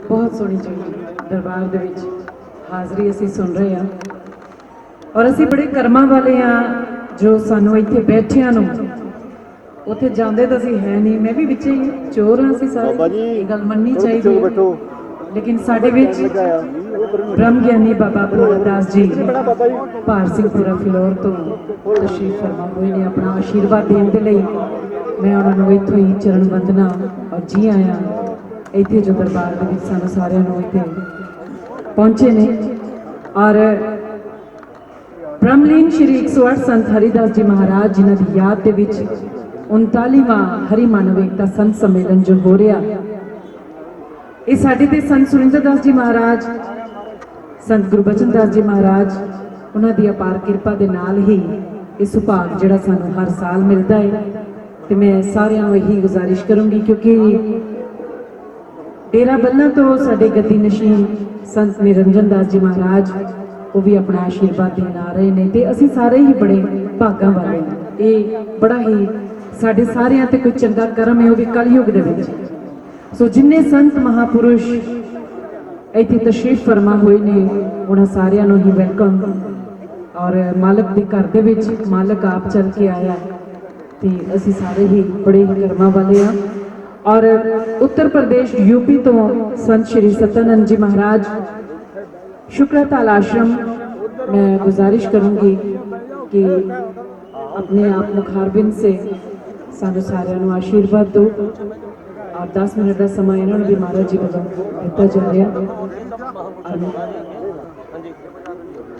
बहुत सोहनी जी दरबार दे विच हाज़री असीं सुन रहे हैं और असीं बड़े कर्मां वाले हाँ जो सानू इत्थे बैठियां नूं उत्थे जांदे तां असीं है नहीं। मैं भी विच ही चोर हाँ असीं सारे, ये गल मननी चाहिदी है। लेकिन साडे विच ब्रह्म ज्ञानी बाबा बरोड़ा दास जी भार सिंहपुरा फिलौर तो तशरीफ फरमा हुए ने अपना आशीर्वाद देने के लिए मैं उन्होंने इत्थों ही चरण वंदना और जी आया इत्थे जो दरबार के विच सानू सारिआं नूं इत्थे पहुंचे ने। और ब्रह्मलीन श्री 108 संत हरिदास जी महाराज जिन्हां दी याद दे विच 39वां हरि मानव एकता संत सम्मेलन जो हो रहा ये साडे ते संत सुरिंदर दास जी महाराज संत गुरबचन दास जी महाराज उन्हां दी अपार किरपा दे नाल ही ये सुभाग जिहड़ा सानू हर साल मिलता है। तो मैं सारिआं नूं यही गुजारिश करूँगी क्योंकि डेरा बल्ला तो साडे गद्दी नशीन संत निरंजन दास जी महाराज वो भी अपना आशीर्वाद देन आ रहे हैं। तो असीं सारे ही बड़े भागां वाले हैं। ये बड़ा ही साडे सारिआं ते कोई चंगा कर्म है वो भी कलयुग दे विच। सो जिन्ने संत महापुरुष इत्थे तशरीफ फरमा हुए ने उन्हां सारिआं नूं ही वेलकम। और मालक दे घर दे विच मालक आप चल के आया ते असीं सारे ही बड़े कर्मां वाले हाँ। और उत्तर प्रदेश यूपी तो संत श्री सत्यानंद जी महाराज शुक्रताल आश्रम मैं गुजारिश करूंगी कि अपने आप मुखारबिंद से सानू सारिआं नूं आशीर्वाद दो और 10 मिनट का समा इन्होंने भी महाराज जी को दिता जा रहा।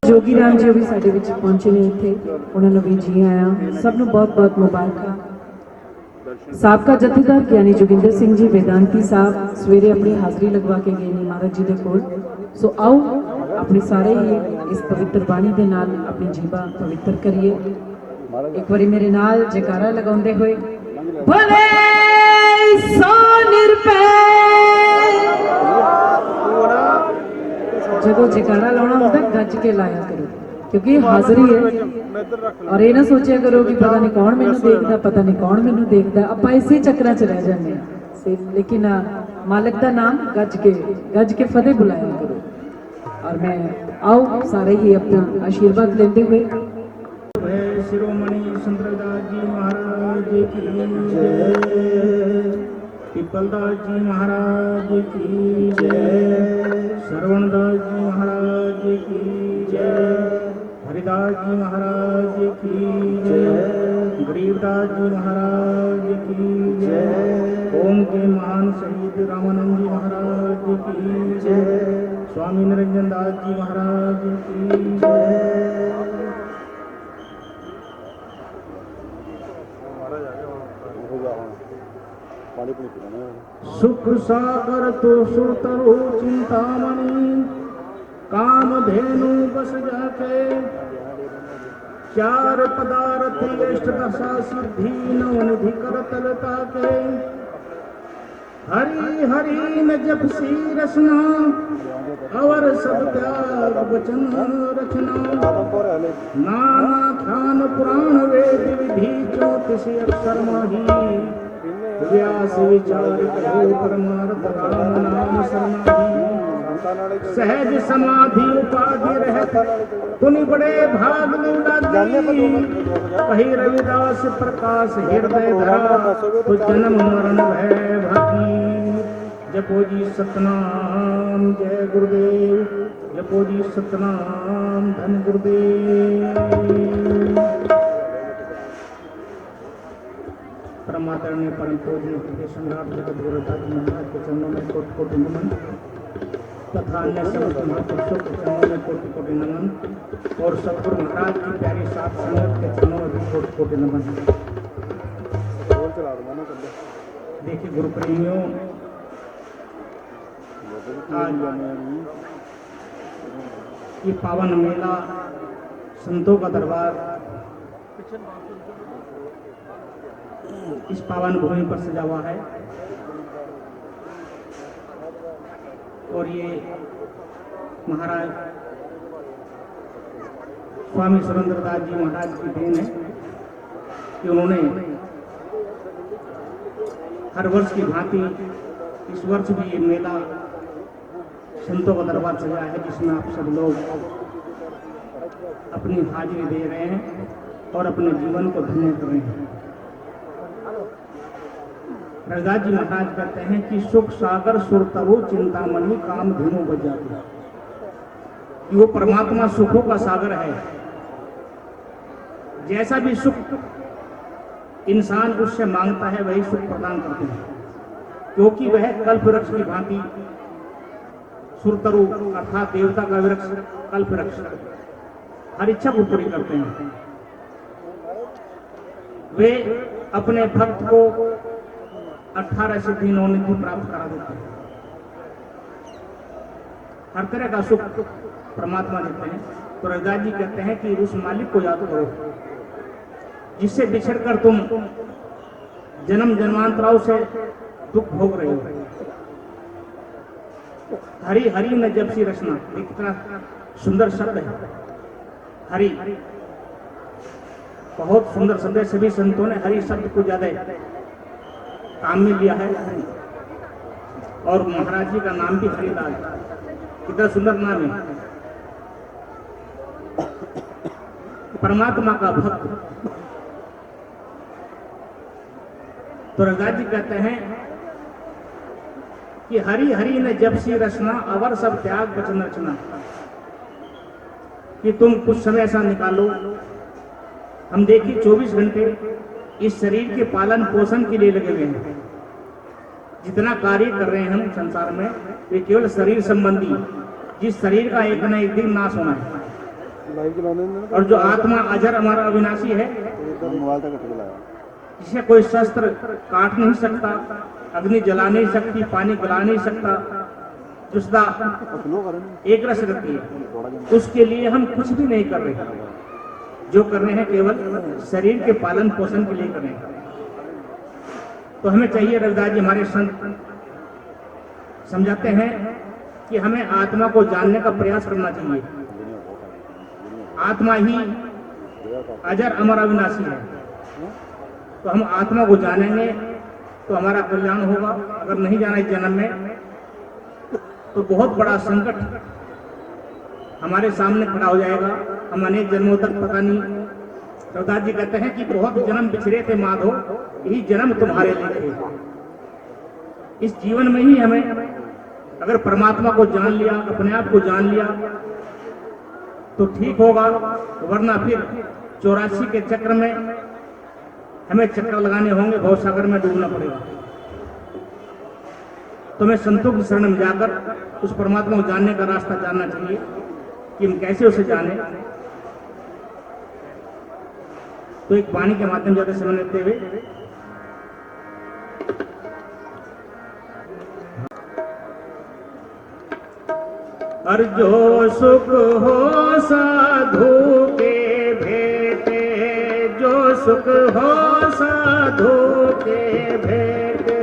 जोगी राम जी भी साडे विच पहुंचे ने इत्थे उन्होंने भी जी आया। सबनूं बहुत बहुत मुबारक। साबका जथेदार ज्ञानी जोगिंदर सिंह जी वेदांती साहब सवेरे अपनी हाज़री लगवा के गए महाराज जी के कोल। सो आओ अपने सारे ही इस पवित्र बाणी के नाल अपनी जीवा पवित्र करिए। एक बारी मेरे नाल जयकारा लगाउंदे होए भले सो निरपै। जदों जयकारा लाउणा हुंदा गज के लाया करो क्योंकि हाज़री है। और ये ना सोचा करो कि पता नहीं कौन मैनू देखता पता नहीं कौन मैनू देखता आपां इसे चक्कर च रह जाते हैं। लेकिन मालिक का नाम गज के फतेह बुलाया करो। और मैं आओ सारे ही अपना आशीर्वाद लेते हुए शिरोमणि सुंदरदास जी महाराज की जय, पिपलदास जी महाराज की जय, श्रवणदास जी महाराज की जय, हरिदास जी महाराज की जय, गरीबदास जी महाराज की जय, ओम के महान शहीद रामानंद जी महाराज की जय, स्वामी निरंजन दास जी महाराज की जय। सुख सागर तो सुतरो चिंतामणि काम धेनु बस जाके, चार पदार्थ इष्ट दशा सिद्धि नवनिधि करतल ताके, हरि हरि न जप सी रसना अवर सब त्याग वचन रचना, नाना ख्यान पुराण वेद विधि 34 अक्षर माही, व्यास विचार करो परमार्थ राम नाम शरणाही, सहज समाधि उपाधि रहत तुनि बड़े भाग लागी, कही रविदास प्रकाश हृदय धरा तो जन्म मरण भय भागी। जपो जी सतनाम जय गुरुदेव, जपो जी सतनाम धन गुरुदेव। परमात्मा परम पूज्य सम्राट जगत गुरु महाराज के चरणों में कोटि कोटि नमन तथा अन्य समस्त महापुरुषों के चरणों में कोटि कोटि नमन और सतगुरु महाराज की प्यारी सात संगत के चरणों में भी कोटि कोटि नमन। देखिए गुरु प्रेमियों, आज ये पावन मेला संतों का दरबार इस पावन भूमि पर सजा हुआ है और ये महाराज स्वामी सुरेंद्रदास जी महाराज की देन है कि उन्होंने हर वर्ष की भांति इस वर्ष भी ये मेला संतों का दरबार सजा है जिसमें आप सब लोग अपनी हाजिरी दे रहे हैं और अपने जीवन को धन्य कर रहे हैं। रघुदास जी महाराज कहते हैं कि सुख सागर सुरतरु चिंतामणि काम धीनो बजाते, कि वो परमात्मा सुखों का सागर है। जैसा भी सुख इंसान उससे मांगता है वही सुख प्रदान करते हैं, क्योंकि वह कल्प वृक्ष की भांति सुरतरु अर्थात देवता का वृक्ष कल्प वृक्ष हर इच्छा को पूरी करते हैं। वे अपने भक्त को 18 सिद्धि 9 निधि प्राप्त करा देते हैं। हर तरह का सुख परमात्मा देते हैं। तो रघुदास जी कहते हैं कि उस मालिक को याद करो जिससे बिछड़कर तुम जन्म जन्मांतराओं से दुख भोग रहे हो। हरि हरि न जब सी रचना, कितना सुंदर शब्द है हरि, बहुत सुंदर शब्द है। सभी संतों ने हरि शब्द को ज्यादा काम में लिया है। और महाराज जी का नाम भी हरिलाल, कितना सुंदर नाम है। परमात्मा का भक्त। तो रघुदास जी कहते हैं कि हरि हरि ने जब सी रचना अवर सब त्याग वचन रचना, कि तुम कुछ समय ऐसा निकालो। हम देखिए 24 घंटे इस शरीर के पालन पोषण के लिए लगे हुए हैं। जितना कार्य कर रहे हैं हम संसार में ये केवल शरीर संबंधी, जिस शरीर का एक न एक दिन नाश होना है। और जो आत्मा अजर अमर अविनाशी है, जिसे कोई शस्त्र काट नहीं सकता, अग्नि जला नहीं सकती, पानी गला नहीं सकता, जो सदा एक रस रहती है, उसके लिए हम कुछ भी नहीं कर रहे। जो कर रहे हैं केवल शरीर के पालन पोषण के लिए कर रहे हैं। तो हमें चाहिए, रघुदास जी हमारे संत समझाते हैं कि हमें आत्मा को जानने का प्रयास करना चाहिए। आत्मा ही अजर अमर अविनाशी है। तो हम आत्मा को जानेंगे तो हमारा कल्याण होगा। अगर नहीं जाना इस जन्म में तो बहुत बड़ा संकट हमारे सामने खड़ा हो जाएगा। हम अनेक जन्मों तक पता नहीं। रघुदास जी कहते हैं कि बहुत जन्म बिछड़े थे माधो, यही जन्म तुम्हारे लिए थे। इस जीवन में ही हमें अगर परमात्मा को जान लिया, अपने आप को जान लिया तो ठीक होगा, वरना फिर 84 के चक्र में हमें चक्कर लगाने होंगे, भव सागर में डूबना पड़ेगा। तो हमें संतों की शरण में जाकर उस परमात्मा को जानने का रास्ता जानना चाहिए कि हम कैसे उसे जाने। तो एक वाणी के माध्यम से समझ लेते हुए और जो सुख हो साधु के भेटे, जो सुख हो साधु के भेटे,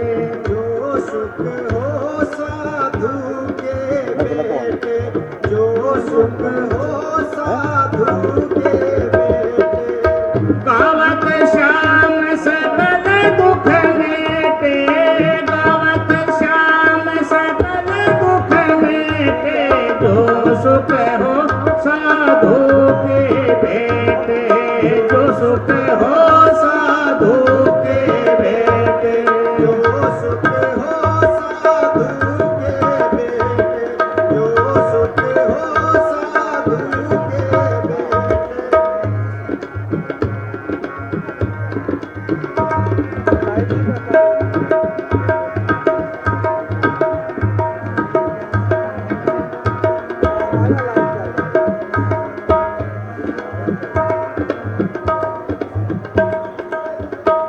जो सुख हो साधु के भेटे, जो सुख हो साधु के भेटे, गावत श्याम सकल दुख मेटे, गावत श्याम सकल दुख मेटे, जो सुख हो साधु के भेटे, जो सुख हो साधु के भेटे, जो सुख हो साधु के भेटे, जो सुख हो साधु के भेटे।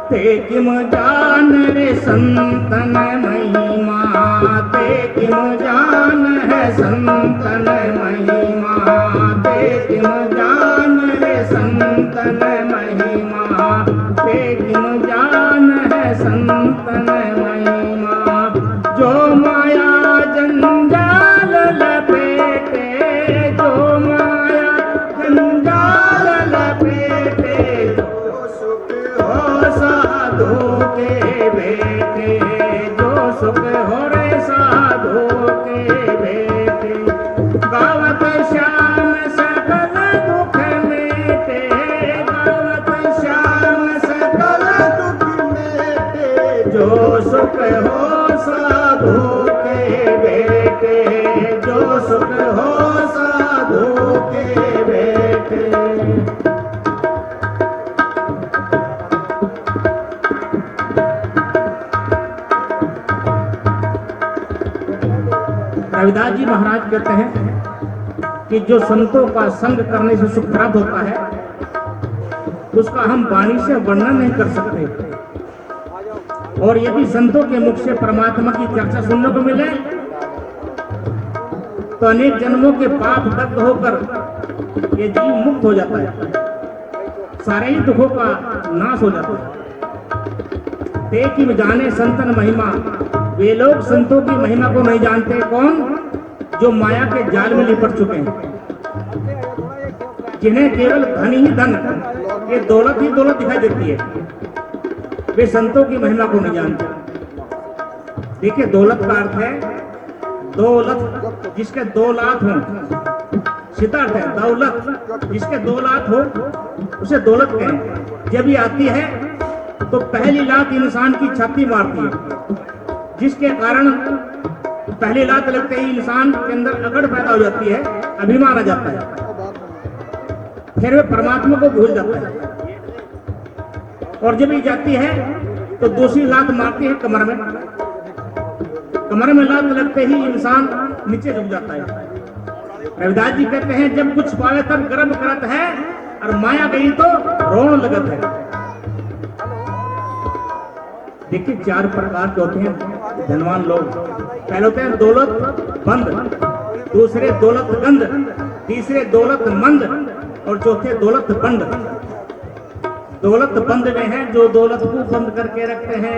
ते किम जान रे संतन महिमा, ते किम जान है संतन महिमा, ते किम जान रे संतन महिमा, ते किम जान है संतन महिमा। जो माया जंजाल लपेटे, जो माया जंजाल लपेटे, जो सुख हो साधु के बेटे, जो सुख हो रे साधु के बेटे, रविदास जी महाराज कहते हैं कि जो संतों का संग करने से सुख प्राप्त होता है उसका हम वाणी से वर्णन नहीं कर सकते। और यदि संतों के मुख से परमात्मा की चर्चा सुनने को मिले तो अनेक जन्मों के पाप दग्ध होकर ये जीव मुक्त हो जाता है, सारे ही दुखों का नाश हो जाता है। ते कि जाने संतन महिमा, वे लोग संतों की महिमा को नहीं जानते। कौन? जो माया के जाल में लिपट चुके हैं, जिन्हें केवल धन ही धन, ये दौलत ही दौलत दिखाई देती है, वे संतों की महिमा को नहीं जानते। देखिए, दौलत का अर्थ है दौलत, जिसके 2 लाख हो, सिद्धार्थ है दौलत, जिसके 2 लाख हो उसे दौलत कहें। जब ये आती है तो पहली लात इंसान की छाती मारती है, जिसके कारण पहली लात लगते ही इंसान के अंदर अकड़ पैदा हो जाती है, अभिमान आ जाता है, फिर वह परमात्मा को भूल जाता है। और जब ये जाती है तो दूसरी लात मारती है कमर में, कमर में लात लगते ही इंसान नीचे झुक जाता है। रविदास जी कहते हैं जब कुछ पावे तब गर्व करत है, और माया गई तो रोन लगत है। देखिए, 4 प्रकार के होते हैं धनवान लोग। पहले होते हैं दौलत बंद, दूसरे दौलत गंद, तीसरे दौलत मंद, और चौथे दौलत बंद। दौलत बंद में है जो दौलत को बंद करके रखते हैं,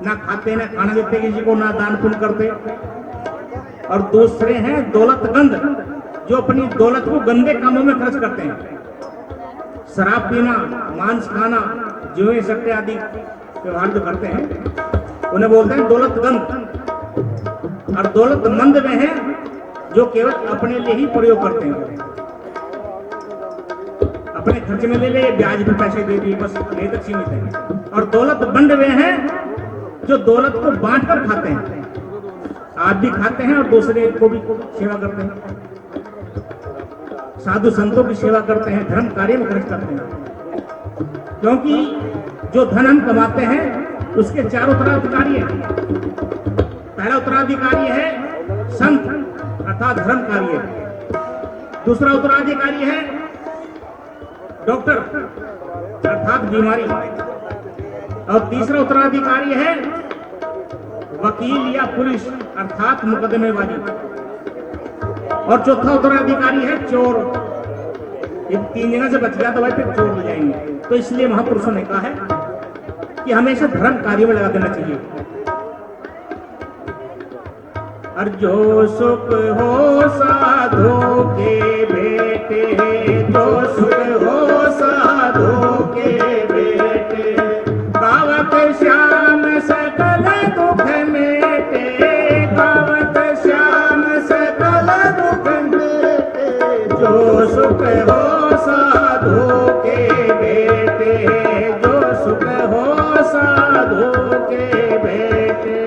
ना खाते ना खाना देते किसी को, ना दान पुण्य करते। और दूसरे हैं दौलत गंद, जो अपनी दौलत को गंदे कामों में खर्च करते हैं, शराब पीना, मांस खाना, जुए सट्टे आदि व्यवहार जो करते हैं उन्हें बोलते हैं दौलत गंद। और दौलत मंद में है जो केवल अपने लिए ही प्रयोग करते हैं, अपने खर्च में ले ले, ब्याज पे पैसे दे दिए, बस ये तक सीमित है। और दौलत बंद में है जो दौलत को बांट कर खाते हैं, आप भी खाते हैं और दूसरे को भी सेवा करते हैं, साधु संतों की सेवा करते हैं, धर्म कार्य में खर्च करते हैं। क्योंकि जो धन हम कमाते हैं उसके 4 उत्तराधिकारी हैं। पहला उत्तराधिकारी है संत अर्थात धर्म कार्य, दूसरा उत्तराधिकारी है डॉक्टर अर्थात बीमारी, और तीसरा उत्तराधिकारी है वकील या पुलिस अर्थात मुकदमेबाजी, और चौथा उत्तराधिकारी है चोर। ये 3 जगह से बच गया तो भाई फिर चोर हो जाएंगे। तो इसलिए महापुरुषों ने कहा है कि हमेशा धर्म कार्य में लगा देना चाहिए। और जो सुख हो साधु के बेटे, जो सुख हो साधु के बेटे, गावत श्याम सकल दुख मेटे, गावत श्याम सकल दुख मेटे। जो सुख हो साधु के बेटे, जो सुख हो साधु के बेटे।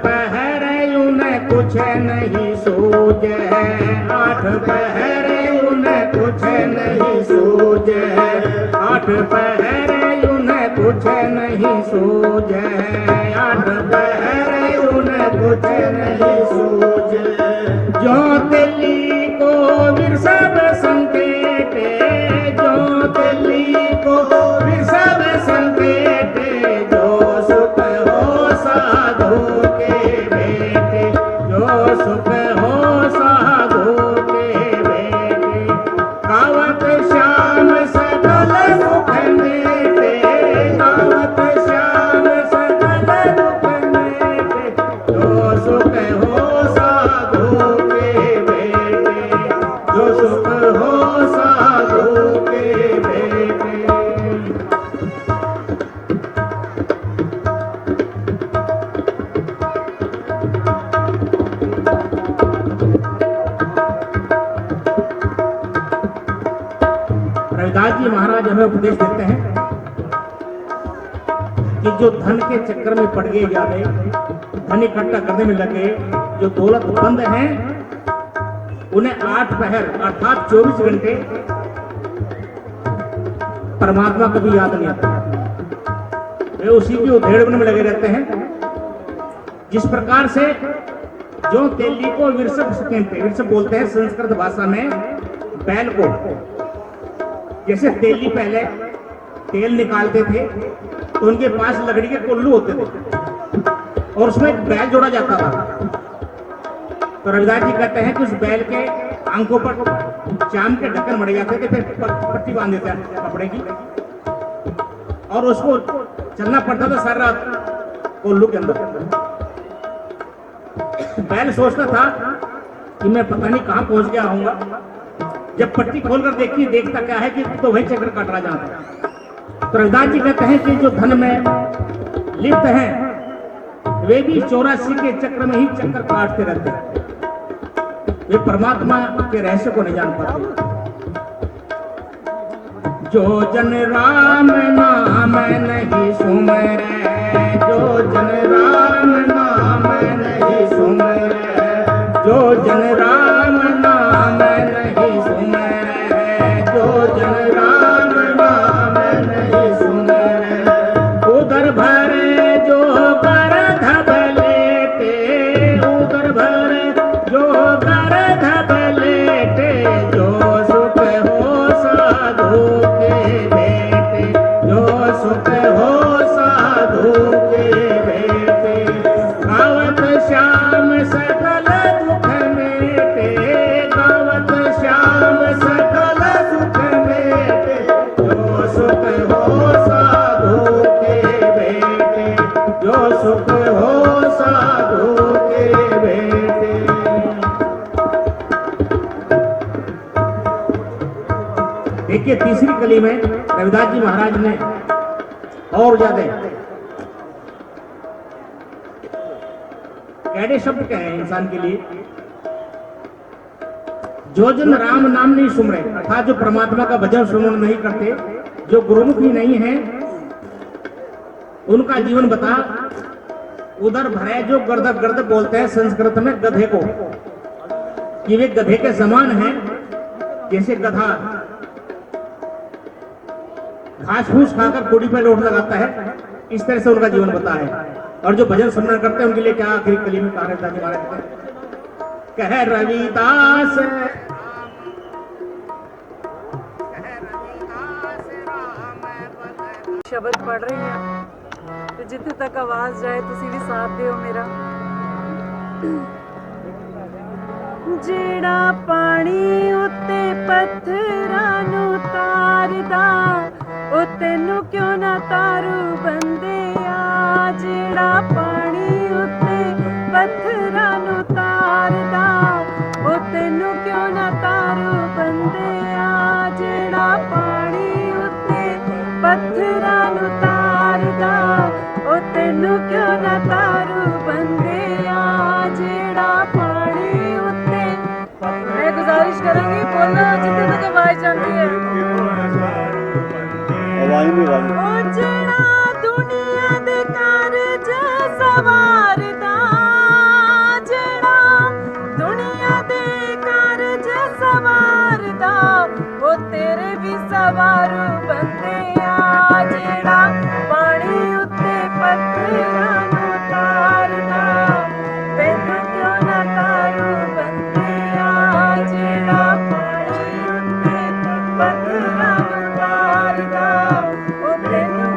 पहर उन्हें कुछ नहीं सूझ है, 8 पहर उन्हें कुछ नहीं सूझ है, 8 पहर उन्हें कुछ नहीं सूझ है, 8 पहर उन्हें कुछ नहीं सूझ है। जो दिल्ली को विरसब संकेटे, जो दिल्ली को विरसब संकेटे, जो सुख हो साधु के बेटे, जो सुख हो साधु के बेटे। गावत श्याम सकल दुख मेटे, गावत श्याम सकल दुख मेटे। जो सुख हो साधु के बेटे, जो सुख हो साधु के बेटे। रविदास जी महाराज हमें उपदेश देते हैं कि जो धन के चक्कर में पड़ गए जाते, धन इकट्ठा करने में लगे, जो दौलत बंद हैं, उन्हें 8 पहर अर्थात 24 घंटे परमात्मा को भी याद नहीं आता। वे उसी की उधेड़बन में लगे रहते हैं। जिस प्रकार से जो तेली को विरसप कहते हैं, विरसप बोलते हैं संस्कृत भाषा में बैल को। जैसे तेली पहले तेल निकालते थे तो उनके पास लकड़ी के कोल्लू होते थे और उसमें एक बैल जोड़ा जाता था। तो रविदास जी कहते हैं कि उस बैल के आंखों पर चाम के ढक्कन मर जाते थे, फिर पट्टी बांध देते हैं कपड़े की और उसको चलना पड़ता था सारी रात कोल्लू के अंदर। बैल सोचता था कि मैं पता नहीं कहां पहुंच गया होऊंगा। जब पट्टी खोलकर देखता क्या है कि तो वही चक्कर काट रहा जाता। तो रविदास जी कहते हैं कि जो धन में लिप्त हैं वे भी 84 के चक्र में ही चक्कर काटते रहते हैं। वे परमात्मा के रहस्य को नहीं जान पाते। जो जन राम नाम नहीं सुमरे, जो जन राम नाम नहीं सुमरे, जो जन राम नाम नहीं सुमरे, जो जन राम नाम नहीं सुमरे, उधर भरे जो कर धबलेटे, उधर भरे जो कर धबलेटे, जो सुख हो साधु के बेटे, जो सुख हो साधु के बेटे, गावत श्याम सकल दुख मेटे, गावत श्याम सकल दुख मेटे, जो सुख हो साधु के बेटे, जो सुख हो साधु के बेटे। देखिए तीसरी कली में रविदास जी महाराज ने और ज्यादा कैडे शब्द कहे हैं इंसान के लिए। जो जन राम नाम नहीं सुन रहे अर्थात जो परमात्मा का भजन सुमन नहीं करते, जो गुरुमुखी नहीं है, उनका जीवन बता। उधर भरे जो गर्दभ, गर्दभ बोलते हैं संस्कृत में गधे को, कि वे गधे के समान हैं। जैसे गधा घास फूस खाकर कोड़ी पे लोट लगाता है, इस तरह से उनका जीवन बता है। और जो भजन सुमरण करते हैं उनके लिए क्या आखिरी कली में कहा रहता है महाराज कह रविदास ਸ਼ਬਦ ਪੜ ਰਹੇ ਆ ਤੇ ਜਿੱਥੇ ਤੱਕ ਆਵਾਜ਼ ਜਾਏ ਤੁਸੀਂ ਵੀ ਸਾਥ ਦਿਓ ਮੇਰਾ। ਜਿਹੜਾ ਪਾਣੀ ਉੱਤੇ ਪੱਥਰਾਂ ਨੂੰ ਤਾਰਦਾ ਉਹ ਤੈਨੂੰ ਕਿਉਂ ਨਾ ਤਾਰੂ ਬੰਦਿਆ। ਜਿਹੜਾ ਪਾਣੀ ਉੱਤੇ ਪੱਥਰਾਂ ਨੂੰ ਤਾਰਦਾ ਉਹ ਤੈਨੂੰ ਕਿਉਂ ਨਾ ਤਾਰੂ ਬੰਦਿਆ। ਜਿਹੜਾ ਪਾਣੀ ਉੱਤੇ ਪੱਥਰਾਂ ਨੂੰ ਤਾਰਦਾ ਉਹ ਤੈਨੂੰ ਕਿਉਂ ਨਾ ਤਾਰੂ ਬੰਦਿਆ। ਜਿਹੜਾ ਪਾਣੀ ਉੱਤੇ मैं गुजारिश करूंगी बोलना जितने तक आवाज जाती है। ओ जेड़ा दुनिया दे कारज सवारदा, जेड़ा दुनिया दे कारज सवारदा ओ तेरे भी सवारू बंदिया। जेड़ा पानी उत्ते पत्थरां नूं तारदा तैनूं क्यों ना तारू बंदिया। जेड़ा पानी उत्ते पत्थरां नूं तारदा ओ तैनूं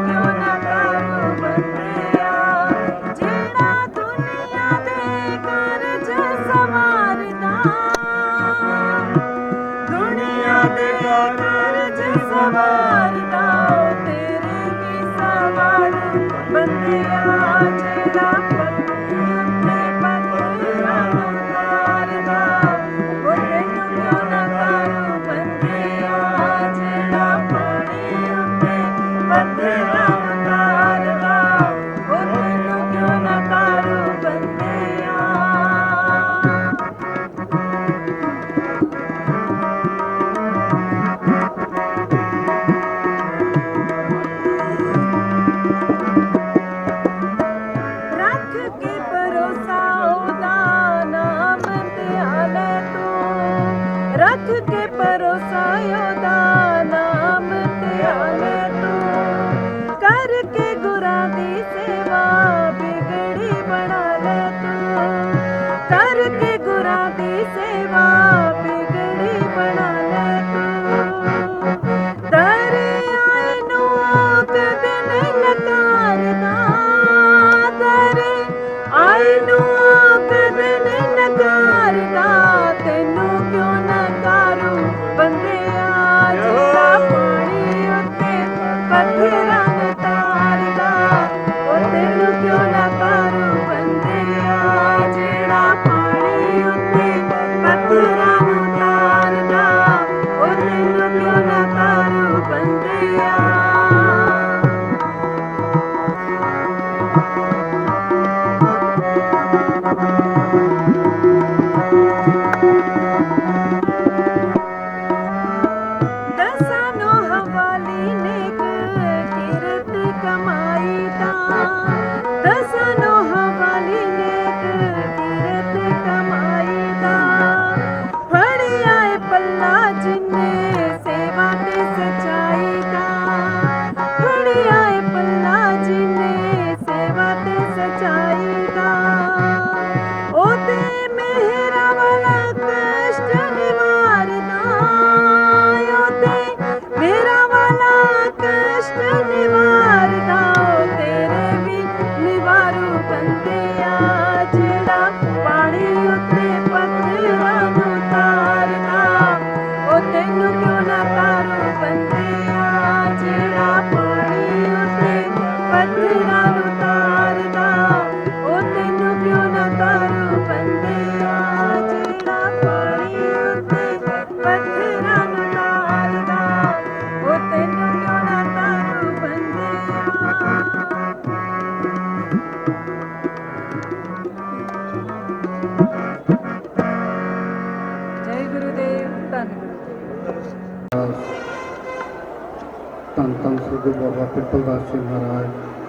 सतगुरु बाबा पिपलदास जी महाराज,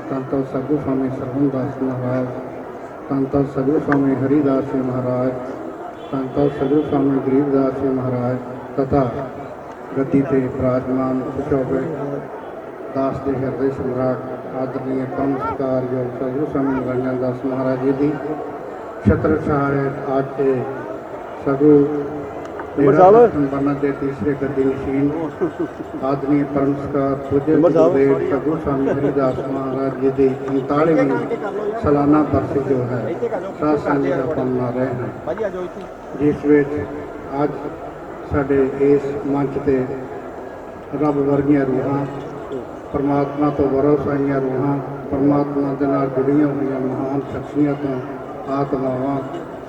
धन धन सतगुरु स्वामी सरवणदास महाराज, धन धन सतगुरु स्वामी हरिदास जी महाराज, धन धन सतगुरु स्वामी गरीबदास जी महाराज तथा गद्दी ते विराजमान सुशोभित दास के हृदय सम्राट आदरणीय परम सत्कारयोग सतगुरु स्वामी निरंजन दास महाराज जी की छत्र छाया आज के सतगुरु बनने के तीसरे गद्दी नशीन आदरणीय परम सत्कार पूज्य गुरुदेव सतगुरु स्वामी हरिदास महाराज जी की 39वीं सालाना बरसी जो है सात संग ਆਪਾਂ ਮਨਾ ਰਹੇ ਹਾਂ, जिस ਵਿੱਚ ਅੱਜ ਸਾਡੇ ਇਸ ਮੰਚ ਤੇ ਰੱਬ ਵਰਗੀਆਂ ਰੂਹਾਂ, परमात्मा तो वरोसाइयां रूहां, परमात्मा के नाल जुड़ियां हुई महान शख्सियतां आत्मावां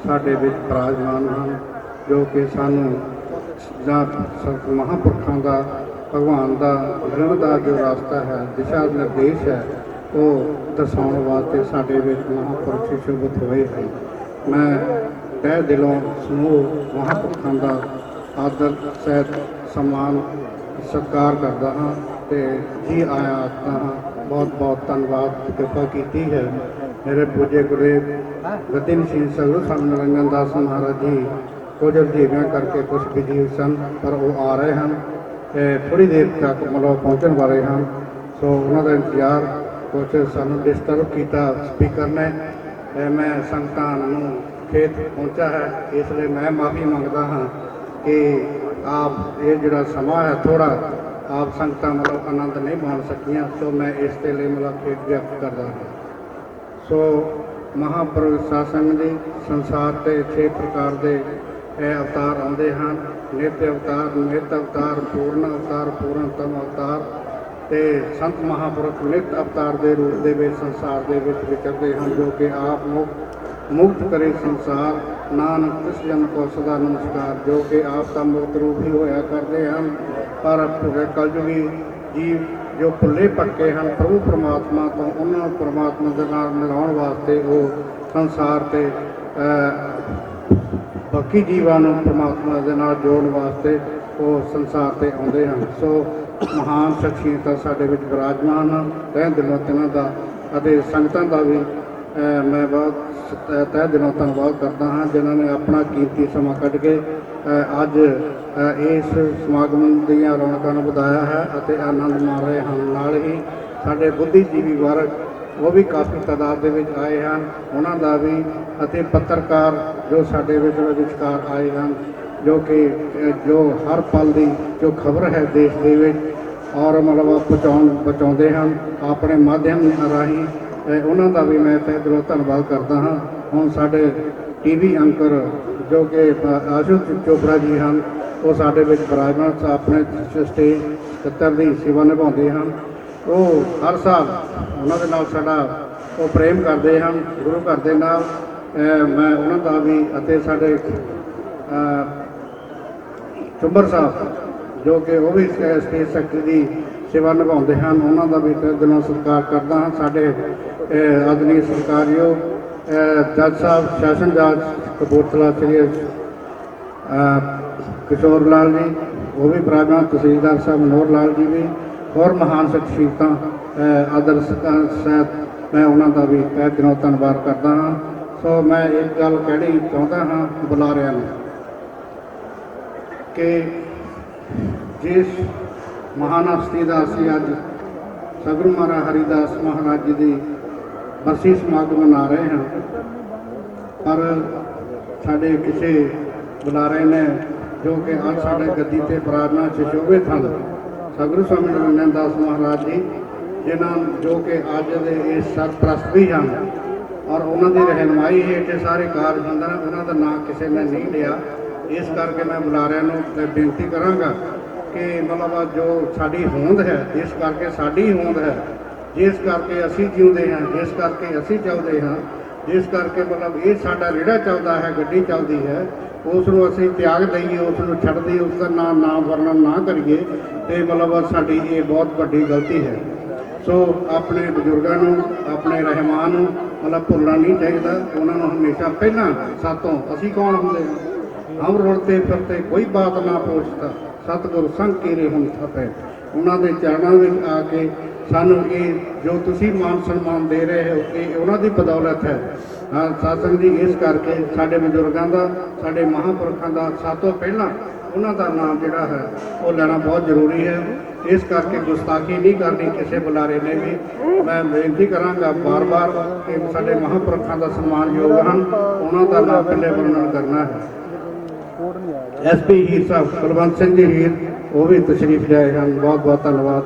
साडे विच विराजमान हैं, जो कि सानू जां महापुरखों का भगवान का मिलण का जो रास्ता है, दिशा निर्देश है, वो दर्शाने वास्ते साडे विच महापुरख सुशोभित होए हैं। मैं तह दिलों समूह महापुरखों का आदर सहित सम्मान सत्कार करता हाँ ते जी आया आखता हाँ। बहुत बहुत धन्यवाद कृपा की है मेरे पूज्य गुरुदेव गद्दी नशीन सतगुरु स्वामी निरंजन दास महाराज जी कुछ अधीवियाँ करके कुछ बिजी सन, पर वो आ रहे हैं थोड़ी देर तक मतलब पहुँचने वाले हैं। सो उन्होंने इंतजार कुछ सानू डिस्टर्ब किया स्पीकर ने, मैं संगतां नूं खेत पहुँचा है, इसलिए मैं माफ़ी मंगता हाँ कि आप ये जोड़ा समा है थोड़ा आप संगतां मतलब आनंद नहीं मान सकियां, सो मैं इसके लिए मतलब खेत व्यक्त करता हूँ। सो महापुरुष सत्संग जी संसार के 6 प्रकार के अवतार आते हैं, नित्य अवतार, नित अवतार, पूर्ण अवतार, पूर्णतम अवतार ते संत महापुरुष नित अवतार के रूप के संसार के विचरते हैं, जो कि आप मुक्त करे संसार नानक तिस जन को सदा नमस्कार, जो कि आप का मुक्त रूप ही होया करते हैं। पर कलयुगी जीव जो भुले पक्के हैं प्रभु परमात्मा तो उन्होंने परमात्मा के नाल मिलाउण वास्ते वो संसार के बाकी जीवां नूं परमात्मा के नाल जोड़न वास्ते वो संसार से आउंदे हैं। सो महान शख्सियत साडे विच विराजमान हैं, तह दिलों तिन्हां दा अते संगतां दा भी मैं बहुत तह दिलों धन्यवाद करता हाँ, जिन्होंने अपना कीमती समा कढ़ के अज इस समागम दीयां रौनकां नूं वधाया है अते आनंद माण रहे हैं। नाल ही साडे बुद्धिजीवी वर्ग वो भी काफ़ी तादाद दे विच आए हैं, उन्हां दा भी अते पत्रकार जो साडे विचकार आए हैं, जो कि जो हर पल की जो खबर है देश दे विच और मतलब पहुँचाते हैं अपने माध्यम राही, उन्हों का भी मैं तह दिलों धन्यवाद करता हाँ। हुण साडे टीवी अंकर जो कि आशु चोपड़ा जी हैं, वो साडे विच विराजमान अपने स्टेज छत्तर की सेवा निभाते हैं। वो हर साल उन्होंने नाल साडा वो प्रेम करते हैं गुरु घर के नाल, मैं उन्हों का भी अते साडे चुंबर साहब जो कि वो भी स्टेज सैकटरी की सेवा निभाते हैं, उन्हों का भी तह दिलों सत्कार करता हाँ। साडे आदरणीय सरकारयोग जज साहब सैशन जज कपूरथला श्री किशोर लाल जी वो भी विराजमान, तहसीलदार साहब मनोहर लाल जी भी और महान शख्सियत आदर सहित मैं उन्होंने भी तह दिलों धन्यवाद करता हाँ। सो मैं एक गल कहनी चाहता हाँ बुलारियां नूं कि जिस महान हस्ती का असीं अज सतगुरु महाराज हरिदास महाराज जी की बरसी समागम मना रहे हैं, पर साढ़े किसी बुलारे ने जो कि अज साढ़े गद्दी ते विराजमान सुशोभित हैं सतगुरु स्वामी निरंजन दास महाराज जी, जिन्हों जो कि अज दे इस सरप्रस्त भी हैं और उन्होंने रहनुमाई हेठ सारे कार्य होंदे ने, उन्होंने नाम किसी ने नहीं लिया। इस करके मैं बुलारियां नूं बेनती करांगा कि मतलब जो साडी होंद है, जिस करके साडी होंद है, जिस करके असी जिउंदे हैं, जिस करके असी चलते हैं, जिस करके मतलब ये साडा रेड़ा चलता है, गड्डी चलती है, उसनूं असी त्याग दईए, उसनूं छड्ड दईए, उसका नाम वर्णन ना करिए, तो मतलब साडी ये बहुत वड्डी गलती है। सो अपने बजुर्गों नूं, अपने रहमान नूं मतलब भुलना नहीं चाहिए, उन्होंने हमेशा पहला सातों असी कौन होंदे हम रुलते फिरते कोई बात ना पूछता, सतगुरु संग कीरे हम थपे ਉਹਨਾਂ ਦੇ ਚਰਨਾਂ ਵਿੱਚ ਆ ਕੇ ਸਾਨੂੰ ਇਹ ਜੋ ਤੁਸੀਂ ਮਾਨ ਸਨਮਾਨ ਦੇ ਰਹੇ ਹੋ ਇਹ ਉਹਨਾਂ ਦੀ ਬਦੌਲਤ ਹੈ। ਹਾਂ ਸਾਧ ਸੰਗਤ ਜੀ, ਇਸ ਕਰਕੇ ਸਾਡੇ ਬਜ਼ੁਰਗਾਂ ਦਾ, ਸਾਡੇ ਮਹਾਂਪੁਰਖਾਂ ਦਾ ਸਭ ਤੋਂ ਪਹਿਲਾਂ ਉਹਨਾਂ ਦਾ ਨਾਮ ਜਿਹੜਾ ਹੈ ਉਹ ਲੈਣਾ ਬਹੁਤ ਜ਼ਰੂਰੀ ਹੈ। ਇਸ ਕਰਕੇ ਗੁਸਤਾਖੀ ਨਹੀਂ ਕਰਨੀ ਕਿਸੇ ਬੁਲਾਰੇ ਨੇ ਵੀ। ਮੈਂ ਬੇਨਤੀ ਕਰਾਂਗਾ ਬਾਰ-ਬਾਰ ਕਿ ਸਾਡੇ ਮਹਾਂਪੁਰਖਾਂ ਦਾ ਸਨਮਾਨਯੋਗ ਹਨ, ਉਹਨਾਂ ਦਾ ਨਾਮ ਪਹਿਲੇ ਵਰਣਨ ਕਰਨਾ ਹੈ। ਐਸਪੀ ਹੀਰ ਸਾਹਿਬ ਕੁਲਵੰਤ ਸਿੰਘ ਜੀ ਹੀਰ ਉਹ ਵੀ ਤਸ਼ਰੀਫ ਲਿਆਏ ਹਨ। ਬਹੁਤ ਬਹੁਤ ਧੰਨਵਾਦ।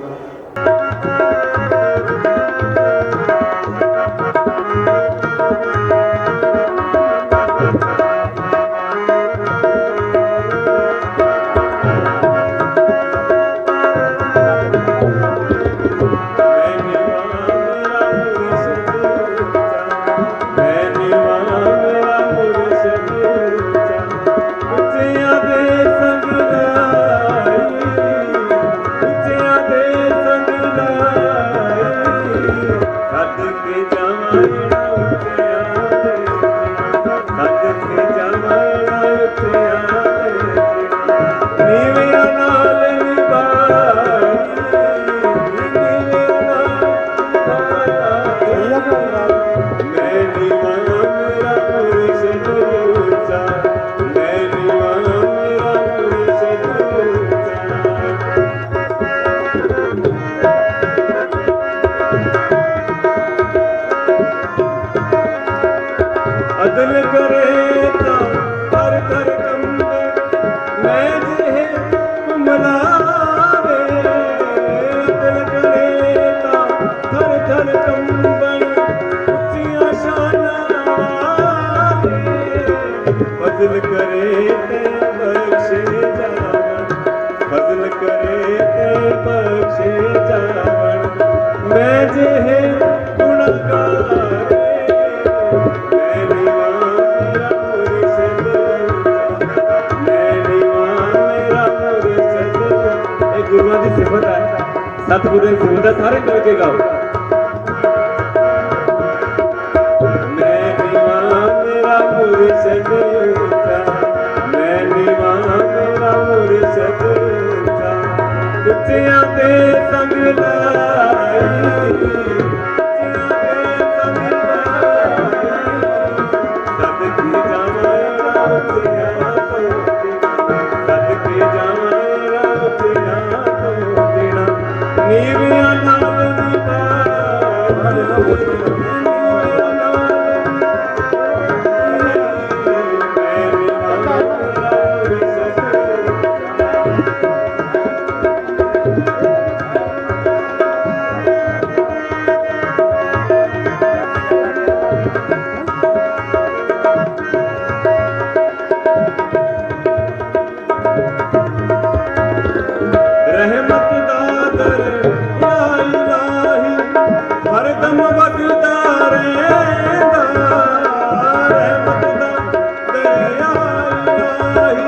ਅਦਲ ਕਰੇ ਤਾਂ ਹਰ ਹਰ ਕੰਬੇ ਮੈਂ ਜਿਹੇ ਮਨਾਵੇ। ਅਦਲ ਕਰੇ ਤਾਂ ਹਰ ਹਰ ਕੰਬਣ ਉੱਚੀਆਂ ਸ਼ਾਨਾਂ ਵਾਲੇ। ਫਜ਼ਲ ਕਰੇ ਤੇ ਬਖਸ਼ੇ ਜਾਵਣ, ਫਜ਼ਲ ਕਰੇ ਤੇ ਬਖਸ਼ੇ ਜਾਵਣ ਮੈਂ ਜਿਹੇ ਗੁਨਾਹਗਾਰ। ਗੁਰੂਆਂ ਦੀ ਸਿਫਤ ਹੈ, ਸਤਿਗੁਰੂ ਦੀ ਸਿਫਤ ਹੈ, ਸਾਰੇ ਮਿਲ ਕੇ ਗਾਓ। ਮੈਂ ਨੀਵਾਂ ਮੇਰਾ ਮੁਰਸ਼ਦ ਉੱਚਾ, ਮੈਂ ਨੀਵਾਂ ਮੇਰਾ ਮੁਰਸ਼ਦ ਉੱਚਾ, ਉੱਚਿਆਂ ਦੇ ਸੰਗ ਲਾਈ, ਉੱਚਿਆਂ ਦੇ ਸੰਗ ਲਾਈ। ਸਦਕੇ ਜਾਵਾਂ ਉੱਚਿਆਂ ਤੋਂ, ਸਦਕੇ ਜਾਵਾਂ ਨੀਵਿਆਂ ਨਾਲ ਰਹਿਮਤ ਦਾ ਦਰ ਇਲਾਹੀ ਹਰਦਮ ਵਗਦਾ ਰਹਿੰਦਾ। ਰਹਿਮਤ ਦਾ ਦਰਿਆ ਇਲਾਹੀ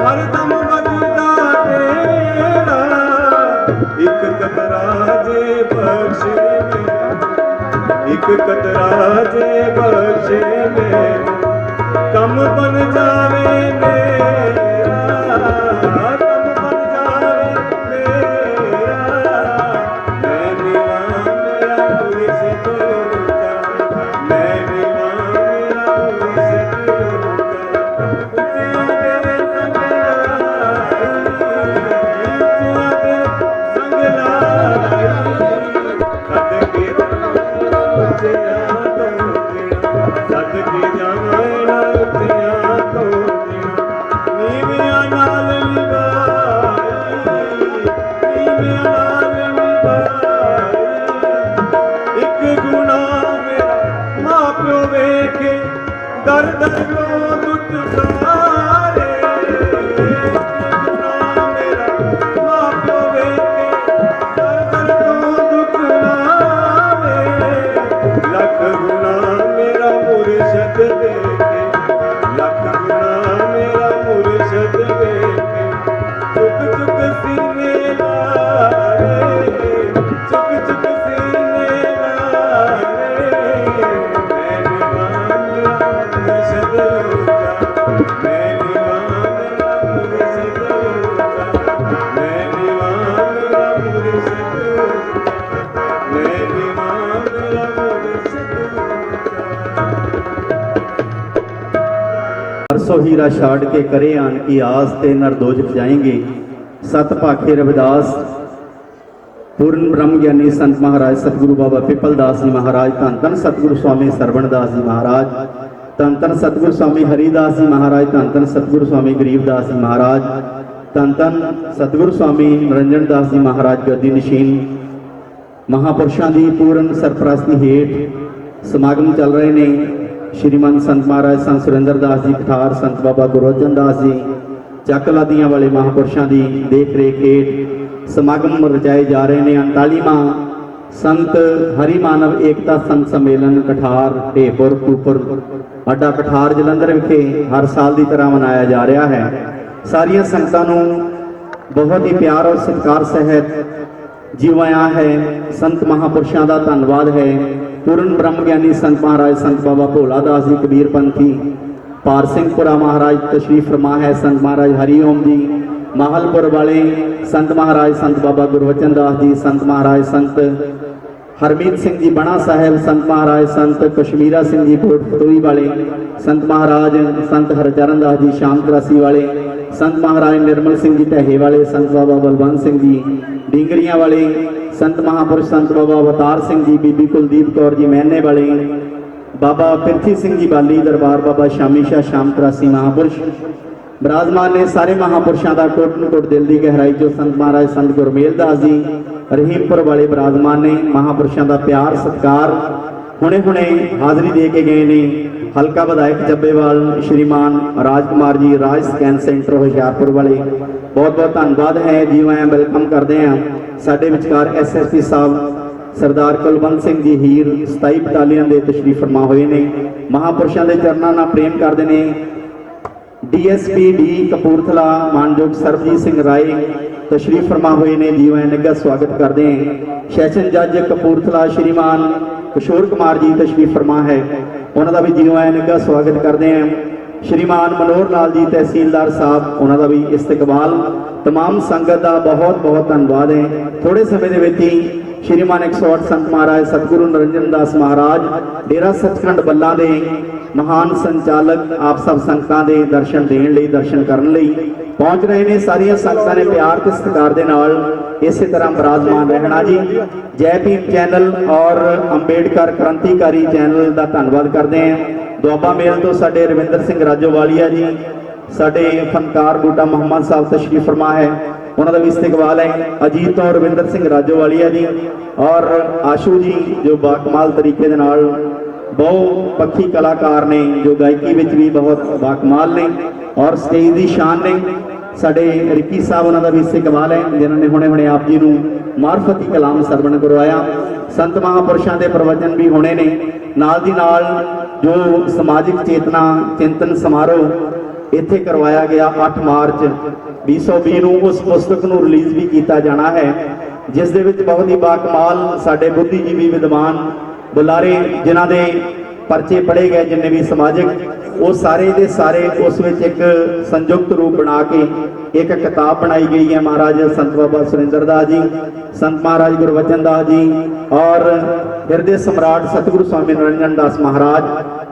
ਹਰਦਮ ਵਗਦਾ ਤੇਰਾ। ਇੱਕ ਕਤਰਾ ਜੇ ਬਖਸ਼ੇ ਮੈਨੂੰ, ਇੱਕ ਕਤਰਾ ਜੇ ਬਖਸ਼ੇ ਮੈਨੂੰ, ਕੰਮ ਬਣ ਜਾਵੇ ਮੇਰਾ। ਸਦਕੇ ਜਾਵਾਂ ਉੱਤਿਆਂ ਤੋਂ ਨੀਵਿਆਂ ਨਾਲ ਨਿਭਾਈ, ਨੀਵਿਆਂ ਨਾਲ ਨਿਭਾਈ। ਇੱਕ ਗੁਨਾਹ ਮੇਰਾ ਮਾਂ ਪਿਓ ਵੇਖੇ ਦਰ ਦਰ ਤੋਂ ਟੁੱਟ ਸਾਰੇ। ਇੱਕ ਗੁਨਾਹ ਮੇਰਾ ਮਾਂ ਪਿਓ ਵੇਖੇ ਦਰ ਦਰ ਤੋਂ ਦੁੱਖ ਲਾਵੇ। ਲੱਖ ਗੁਨਾਹ ਮੇਰਾ ਮੁਰਸ਼ਦ ਵੇਖੇ, ਲੱਖ ਗੁਨਾਹ ਮੇਰਾ ਮੁਰਸ਼ਦ ਵੇਖੇ। ਚੁੱਕ ਚੁੱਕ ਸੀਨੇ ਲਾਵੇ, ਚੁੱਕ ਚੁੱਕ ਸੀਨੇ ਲਾਵੇ। ਮੈਂ ਨੀਵਾਂ ਮੇਰਾ ਮੁਰਸ਼ਦ ਉੱਚਾ, हीरा छाड़ के करे आन की आस ते नरदोजख जाएंगे। सत भाखे रविदास पूर्ण ब्रह्म ज्ञानी संत महाराज सतगुरु बाबा पिपलदास जी महाराज, धन धन सतगुरु स्वामी सरवणदास जी महाराज, धन धन सतगुरु स्वामी हरिदास जी महाराज, धन धन सतगुरु स्वामी गरीबदास जी महाराज, धन धन सतगुरु स्वामी निरंजन दास जी महाराज गद्दी नशीन। महापुरुषों की पूर्ण सरपरस्ती हेठ समागम चल रहे ने। श्रीमान संत महाराज संत सुरेंद्र दास जी कठार, संत बाबा गुरबचन दास जी ਚੱਕ ਲਾਦੀਆਂ वाले महापुरुषों की देख रेख हेठ समागम रचाए जा रहे हैं। 39वां संत हरि मानव एकता संत सम्मेलन कठार ढेपुर कूपर अड्डा कठार जलंधर विखे हर साल की तरह मनाया जा रहा है। सारिया संगतां नूं बहुत ही प्यार और सत्कार सहित जीवाया है। संत महापुरुषों का धन्यवाद है। पूर्ण ब्रह्म ज्ञानी संत महाराज संत बाबा भोला दास जी कबीर पंथी पार सिंहपुरा महाराज तशरीफ फरमा है। संत महाराज हरिओम जी माहलपुर वाले, संत महाराज संत बाबा गुरबचन दास जी, संत महाराज संत हरमीत सिंह जी बणा साहेब, संत महाराज संत कश्मीरा सिंह जी कोट फतोई वाले, संत महाराज संत हरचरण दास जी शाम करासी वाले, संत महाराज निर्मल सिंह जी ढहे वाले, संत बाबा बलवंत सिंह जी डिंगरिया वाले, संत महापुरुष संत बाबा अवतार सिंह जी, बीबी कुलदीप कौर जी मैने वाले, बाबा पिरथी सिंह जी बाली दरबार, बाबा शामी शाह शाम करासी महापुरुष विराजमान ने। सारे महापुरुषों का कोट कोट दिल की गहराई जो संत महाराज संत गुरमेल दास जी रहीमपुर वाले विराजमान ने। महापुरुषों का प्यार सत्कार हुणे हुणे हाज़री दे के गए ने। हल्का विधायक जब्बेवाल श्रीमान राजकुमार जी राज स्कैन सेंटर हुशियारपुर वाले, बहुत बहुत धन्यवाद है जी। मैं वेलकम करते हैं साडे विचकार SSP साहब सरदार कुलवंत सिंह जी हीर 27 बटालियन के तशरीफ फरमा हुए ने। महापुरुषों के चरणों नाल प्रेम करते हैं। DSP डी कपूरथला मानयोग सरबजीत सिंह राय तशरीफ फरमा हुए ने जी। मैं निघा स्वागत करते हैं। सैशन जज कपूरथला श्रीमान किशोर कुमार जी तशरीफ फरमा है, उन्होंने भी जी मैं निघा स्वागत करते हैं। श्रीमान मनोहर लाल जी तहसीलदार साहब, उन्होंने भी इस्तकबाल। तमाम संगत का बहुत बहुत धन्यवाद है। थोड़े समय के विच ही श्रीमान 108 संत महाराज सतगुरु निरंजन दास महाराज डेरा सचखंड बल्ला के महान संचालक आप सब संगतां दे दर्शन देने लई दर्शन करने लई पहुंच रहे हैं। सारिया संगतां ने प्यार ते सत्कार दे नाल इस तरह विराजमान रहना जी। जय भीम चैनल और अंबेडकर क्रांतिकारी चैनल का धन्यवाद करते हैं। दुआबा मेल तो साडे रविंदर सिंह राजोवालिया जी, साडे फनकार बूटा मोहम्मद साहब तशरीफ फरमा है, उन्होंने भी इस्तकबाल है। अजीत और रविंदर सिंह राजोवालिया जी और आशू जी जो बाकमाल तरीके दे नाल बहुपक्षी कलाकार ने, जो गायकी में भी बहुत बाकमाल ने और स्टेज की शान ने। साडे रिकी साहब उन्होंने भी इस्तकबाल है जिन्होंने हुणे हुणे आप जी नूं मार्फती कलाम सरवण करवाया। संत महापुरुषों के प्रवचन भी होने ने। नाल दी नाल जो समाजिक चेतना चिंतन समारोह इत्थे करवाया गया 8 मार्च 2020 नूं, उस पुस्तक नूं रिलीज़ भी किया जाना है, जिस दे विच बहुत ही बाकमाल साडे बुद्धिजीवी विद्वान बुलारे जिन्हां दे परचे पढ़े गए, जिन्ने भी समाजिक वो सारे दे सारे उस विच एक संयुक्त रूप बना के एक किताब बनाई गई है। महाराज संत बाबा सुरेंद्र दास जी, संत महाराज गुरबचन दास जी और हृदय सम्राट सतगुरु स्वामी निरंजन दास महाराज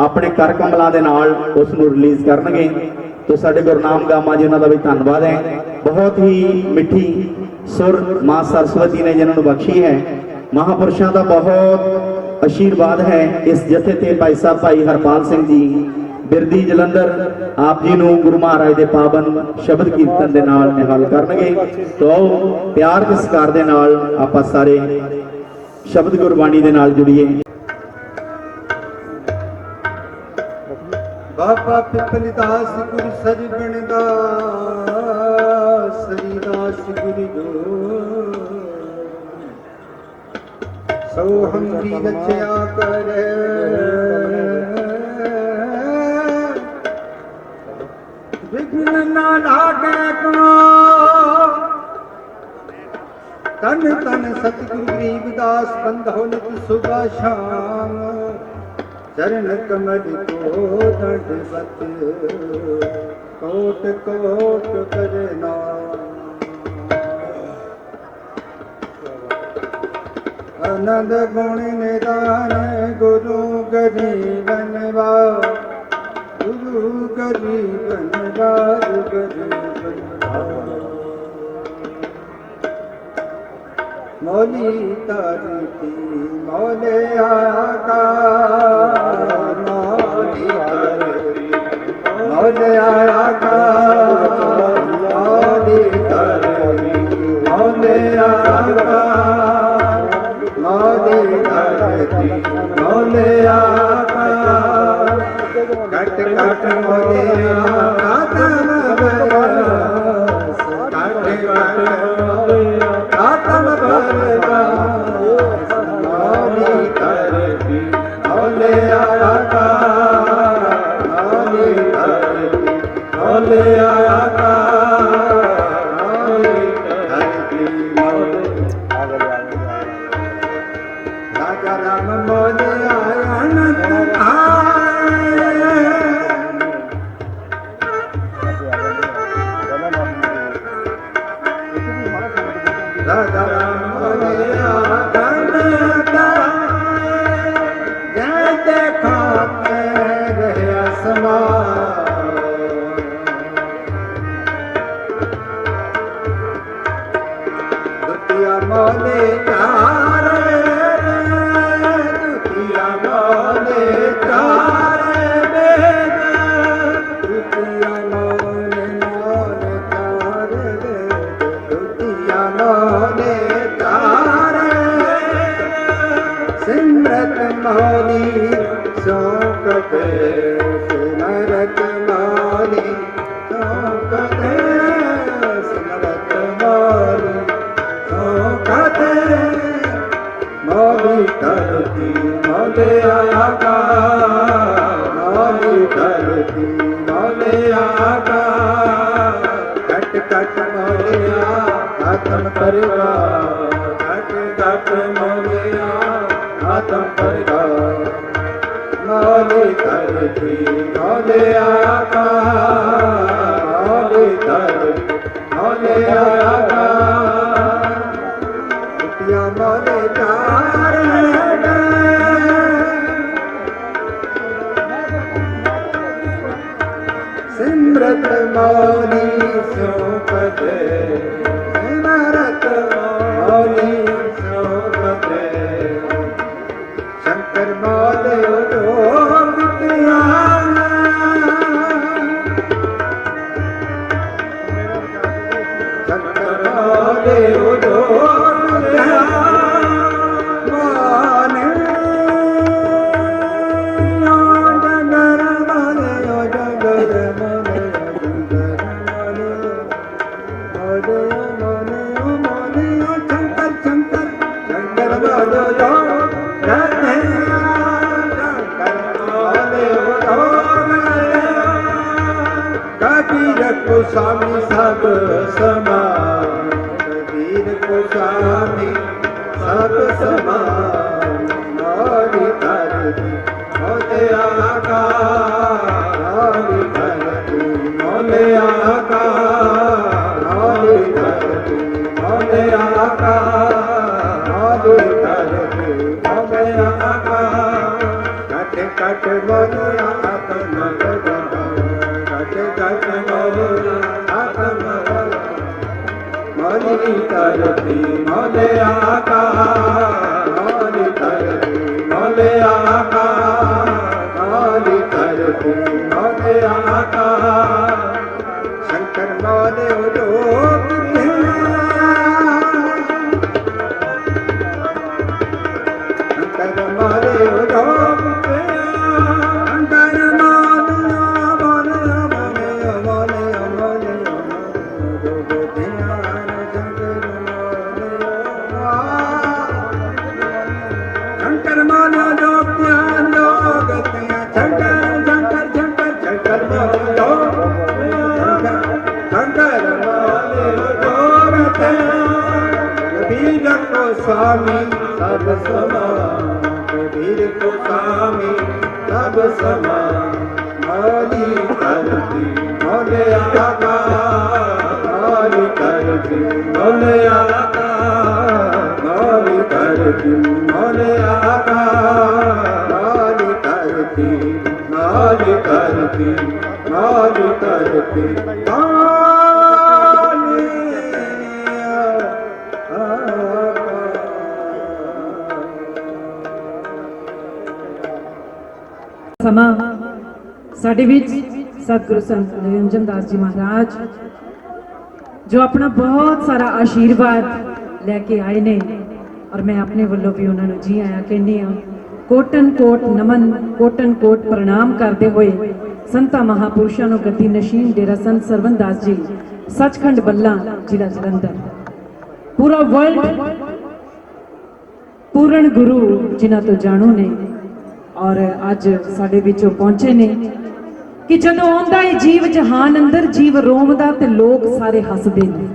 अपने कर कमलों के नाल उस नूं रिलीज़ करनगे। तो साडे गुरनाम गामा जी उन्हां दा भी धन्नवाद है। बहुत ही मिठी सुर मां सरस्वती ने जिन्होंने बख्शी है। महापुरुषों का बहुत आशीर्वाद है। इस जथे ते भाई साहब भाई हरपाल सिंह जी बिरदी जलंधर आप जी नूं गुरु महाराज के पावन शब्द कीर्तन के नाल निहाल करनगे। तो आओ प्यार ते सत्कार दे नाल आपां सारे शब्द गुरबाणी के नाल जुड़िए। बाबा पिपलदास गुरु सरवण दास हरिदास गुरु जो सो हमरी रचया कर विघ्न ना लागे को तन तन सतगुरु गरीबदास बंधो नित सुबह शाम चरण कमल को दंडवत कोट कोट करना। आनंद गुण निदान गुरु गरीबन गुरु तू गरीब नवाज गरीब नवाज मौली तारी थी मौले आका मौली तारी मौले आका मौली तारी मौले आका मौली तारी मौले आका कट कट मौले आका तन बरस कट कट आत्म बरस मौली तारी मौले आका मौली तारी मौले आका मौली तारी मौले राजा राम मोले आया नंद आए राजा राम मोले आया नंद आए जैसे खाते रहे आसमान दुतिया मोले चारे दुतिया मोले चारे बेद दुतिया मोले मोले चारे बेद दुतिया मोले चारे सिमरत मौली सौंकते सिमरत मौली सौंकते सिमरत मौली सौंकते मौली धरती मौले आका मौली धरती मौले आका कट कट मौले आत्म करेगा कट कट मौले आत्म करेगा मौली धरती मौले आका मौली धरती मौले आका दुतिया मौले चारे सिमरत मौली सौंपते सिमरत मौली सौंपते शंकर मौले उठो बिटिया शंकर मौले उठो बिटिया माने ओ जगर माने ओ जगर माने ओ जगर माने ओ माने ओ माने ओ शंकर शंकर शंकर माने ओ कहते शंकर माने ओ कबीर को स्वामी सब समान कबीर को स्वामी सब समान मौली धरती मौले आका मौली धरती मौले आका मौली धरती मौले आका मौली धरती मौले आका कट कट मौले आत्म बदला कट कट मौले आत्म मौली धरती मौले आका मौली धरती मौले आका मौली धरती मौले आका शंकर मौले उठो शंकर मौले उठो शंकर मौले मौले मौले शंकर मानो जो ज्ञान गतियां शंकर शंकर शंकर शंकर मानो शंकर मानो जो गतियां कबीर को स्वामी सब समान कबीर को स्वामी सब समान मौली धरती मौले आका मौली धरती मौले आका मौली धरती मौले आका मौली धरती राज करती ਸਮਾਂ ਸਾਡੇ ਵਿੱਚ ਸਤਿਗੁਰੂ ਸੰਤ ਨਿਰੰਜਨ ਦਾਸ ਜੀ ਮਹਾਰਾਜ ਜੋ ਆਪਣਾ ਬਹੁਤ ਸਾਰਾ ਆਸ਼ੀਰਵਾਦ ਲੈ ਕੇ ਆਏ ਨੇ ਔਰ ਮੈਂ ਆਪਣੇ ਵੱਲੋਂ ਵੀ ਉਹਨਾਂ ਨੂੰ ਜੀ ਆਇਆਂ ਕਹਿੰਦੀ ਹਾਂ। ਕੋਟਨ ਕੋਟ ਨਮਨ ਕੋਟਨ ਕੋਟ ਪ੍ਰਣਾਮ ਕਰਦੇ ਹੋਏ ਸੰਤਾਂ ਮਹਾਪੁਰਸ਼ਾਂ ਨੂੰ ਗਤੀ ਨਸ਼ੀਨ ਡੇਰਾ ਸੰਤ ਸਰਵਨਦਾਸ ਜੀ ਸੱਚਖੰਡ ਬੱਲਾ ਜ਼ਿਲ੍ਹਾ ਜਲੰਧਰ ਪੂਰਾ ਵਰਲਡ ਪੂਰਨ ਗੁਰੂ ਜਿਨ੍ਹਾਂ ਤੋਂ ਜਾਣੂ ਨੇ ਔਰ ਅੱਜ ਸਾਡੇ ਵਿੱਚੋਂ ਪਹੁੰਚੇ ਨੇ ਕਿ ਜਦੋਂ ਆਉਂਦਾ ਏ ਜੀਵ ਜਹਾਨ ਅੰਦਰ ਜੀਵ ਰੋਮਦਾ ਤੇ ਲੋਕ ਸਾਰੇ ਹੱਸਦੇ ਨੇ।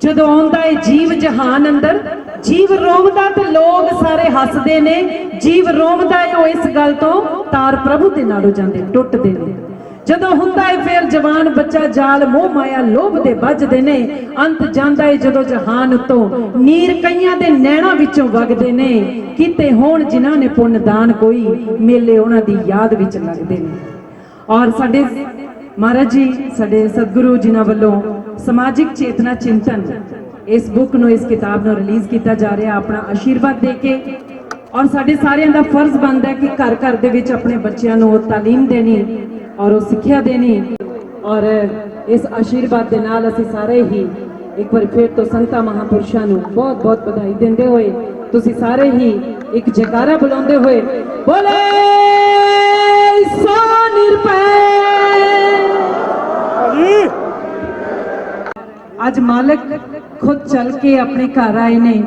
ਜਦੋਂ ਆਉਂਦਾ ਏ ਜੀਵ ਜਹਾਨ ਅੰਦਰ ਜੀਵ ਰੋਮਦਾ ਤੇ ਲੋਕ ਸਾਰੇ ਹੱਸਦੇ ਨੇ। ਜੀਵ ਰੋਮਦਾ ਏ ਉਹ ਇਸ ਗੱਲ ਤੋਂ ਤਾਰ ਪ੍ਰਭੂ ਦੇ ਨਾਲੋਂ ਜਾਂਦੇ ਟੁੱਟਦੇ ਨੇ। ਜਦੋਂ ਹੁੰਦਾ ਏ ਫਿਰ ਜਵਾਨ ਬੱਚਾ ਜਾਲ ਮੋਹ ਮਾਇਆ ਲੋਭ ਦੇ ਵੱਜਦੇ ਨੇ। ਅੰਤ ਜਾਂਦਾ ਏ ਜਦੋਂ ਜਹਾਨ ਉਤੋਂ ਨੀਰ ਕਈਆਂ ਦੇ ਨੈਣਾਂ ਵਿੱਚੋਂ ਵਗਦੇ ਨੇ। ਕੀਤੇ ਹੋਣ ਜਿਨ੍ਹਾਂ ਨੇ ਪੁੰਨ ਦਾਨ ਕੋਈ ਮੇਲੇ ਉਹਨਾਂ ਦੀ ਯਾਦ ਵਿੱਚ ਲੱਗਦੇ ਨੇ। ਔਰ ਸਾਡੇ ਮਹਾਰਾਜ ਜੀ ਸਾਡੇ ਸਤਿਗੁਰੂ ਜਿਨ੍ਹਾਂ ਵੱਲੋਂ ਸਮਾਜਿਕ ਚੇਤਨਾ ਚਿੰਤਨ ਇਸ ਬੁੱਕ ਨੂੰ ਇਸ ਕਿਤਾਬ ਨੂੰ ਰਿਲੀਜ਼ ਕੀਤਾ ਜਾ ਰਿਹਾ ਆਪਣਾ ਆਸ਼ੀਰਵਾਦ ਦੇ ਕੇ ਔਰ ਸਾਡੇ ਸਾਰਿਆਂ ਦਾ ਫਰਜ਼ ਬਣਦਾ ਹੈ ਕਿ ਘਰ ਘਰ ਦੇ ਵਿੱਚ ਆਪਣੇ ਬੱਚਿਆਂ ਨੂੰ ਉਹ ਤਾਲੀਮ ਦੇਣੀ ਔਰ ਉਹ ਸਿੱਖਿਆ ਦੇਣੀ। ਔਰ ਇਸ ਆਸ਼ੀਰਵਾਦ ਦੇ ਨਾਲ ਅਸੀਂ ਸਾਰੇ ਹੀ ਇੱਕ ਵਾਰ ਫਿਰ ਤੋਂ ਸੰਤਾਂ ਮਹਾਪੁਰਸ਼ਾਂ ਨੂੰ ਬਹੁਤ ਬਹੁਤ ਵਧਾਈ ਦਿੰਦੇ ਹੋਏ ਤੁਸੀਂ ਸਾਰੇ ਹੀ ਇੱਕ ਜੈਕਾਰਾ ਬੁਲਾਉਂਦੇ ਹੋਏ ਬੋਲੇ ਸੋ ਨਿਰਭੈ। ਅੱਜ ਮਾਲਕ ਖੁਦ ਚੱਲ ਕੇ ਆਪਣੇ ਘਰ ਆਏ ਨੇ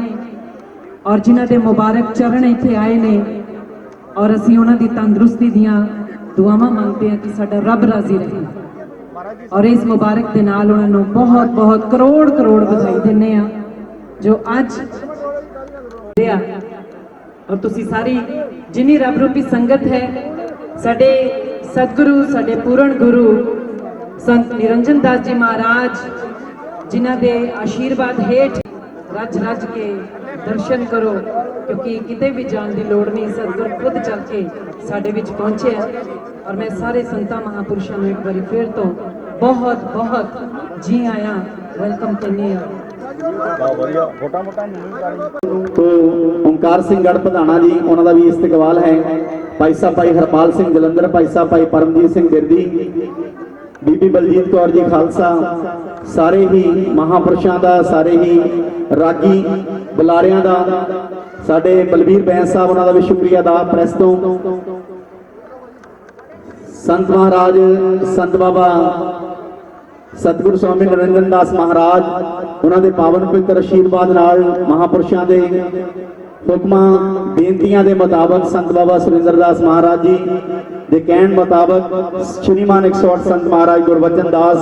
ਔਰ ਜਿਨ੍ਹਾਂ ਦੇ ਮੁਬਾਰਕ ਚਰਨ ਇੱਥੇ ਆਏ ਨੇ ਔਰ ਅਸੀਂ ਉਹਨਾਂ ਦੀ ਤੰਦਰੁਸਤੀ ਦੀਆਂ ਦੁਆਵਾਂ ਮੰਗਦੇ ਹਾਂ ਕਿ ਸਾਡਾ ਰੱਬ ਰਾਜ਼ੀ ਰਹੇ ਔਰ ਇਸ ਮੁਬਾਰਕ ਦੇ ਨਾਲ ਉਹਨਾਂ ਨੂੰ ਬਹੁਤ ਬਹੁਤ ਕਰੋੜ ਕਰੋੜ ਵਧਾਈ ਦਿੰਦੇ ਆ ਜੋ ਅੱਜ ਰਿਹਾ। ਔਰ ਤੁਸੀਂ ਸਾਰੀ ਜਿੰਨੀ ਰੱਬ ਰੂਪੀ ਸੰਗਤ ਹੈ ਸਾਡੇ ਸਤਿਗੁਰੂ ਸਾਡੇ ਪੂਰਨ ਗੁਰੂ ਸੰਤ ਨਿਰੰਜਨ ਦਾਸ ਜੀ ਮਹਾਰਾਜ ਜਿਨ੍ਹਾਂ ਦੇ ਆਸ਼ੀਰਵਾਦ ਹੇਠ ਰੱਜ ਰੱਜ ਕੇ ਦਰਸ਼ਨ ਕਰੋ ਕਿਉਂਕਿ ਕਿਤੇ ਵੀ ਜਾਣ ਦੀ ਲੋੜ ਨਹੀਂ। ਸਤਿਗੁਰ ਖੁਦ ਚੱਲ ਕੇ ਸਾਡੇ ਵਿੱਚ ਪਹੁੰਚਿਆ ਔਰ ਮੈਂ ਸਾਰੇ ਸੰਤਾਂ ਮਹਾਪੁਰਸ਼ਾਂ ਨੂੰ ਇੱਕ ਵਾਰੀ ਫਿਰ ਤੋਂ ਬਹੁਤ ਬਹੁਤ ਜੀ ਆਇਆਂ ਵੈਲਕਮ ਕਰਨੀ ਆ। तो ओंकार सिंह गढ़ प्रधाना जी उन्होंने भी इस्तकबाल है। भाई साहब भाई हरपाल सिंह जलंधर, भाई साहब भाई परमजीत सिंह बिरदी, बीबी बलजीत कौर जी खालसा, सारे ही महापुरुषों का सारे ही रागी बुलारियां का साडे बलबीर बैंस साहब उन्होंने भी शुक्रिया अदा प्रेस तो संत महाराज संत बाबा सतगुरु स्वामी निरंजन दास महाराज उन्होंने पावन पवित्र आशीर्वाद नाल महापुरुषों के हुक्मां बेनतियां के मुताबक संत बाबा सुरेंद्र दास महाराज जी के कहण मुताबक श्रीमान 108 संत महाराज गुरबचन दास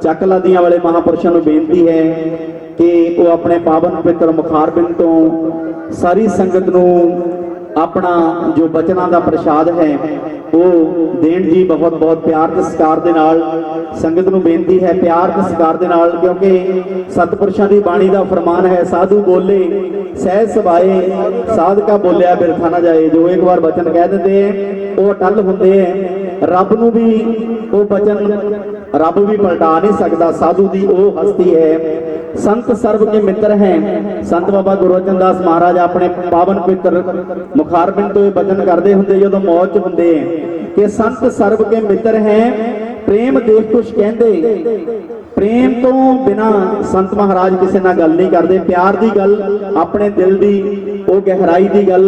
चकलादियां वाले महापुरुषों को बेनती है कि वो अपने पावन पवित्र मुखारबिंद तो सारी संगत नूं अपना जो बचना का प्रसाद है वो देण जी। बहुत बहुत प्यार ते सत्कार दे नाल संगत नूं बेनती है प्यार ते सत्कार दे नाल क्योंकि सतपुरुषां दी बाणी दा फरमान है साधु बोले सहज सभाए साधका बोलिया बिरथा ना जाए। जो एक बार वचन कह देंदे वो अटल हुंदे है। रब नूं भी वो वचन रब भी पलटा नहीं सकता। साधु दी वो हस्ती है संत सर्व के मित्र हैं। संत बाबा गुरबचन दास महाराज अपने पावन पवित्र मुखारबिंद तो वचन करते होंगे जो मौज होंगे कि संत सर्व के मित्र हैं। प्रेम देख कुछ कहते प्रेम तो बिना संत महाराज किसी ना गल नहीं करते। प्यार की गल अपने दिल की वो गहराई की गल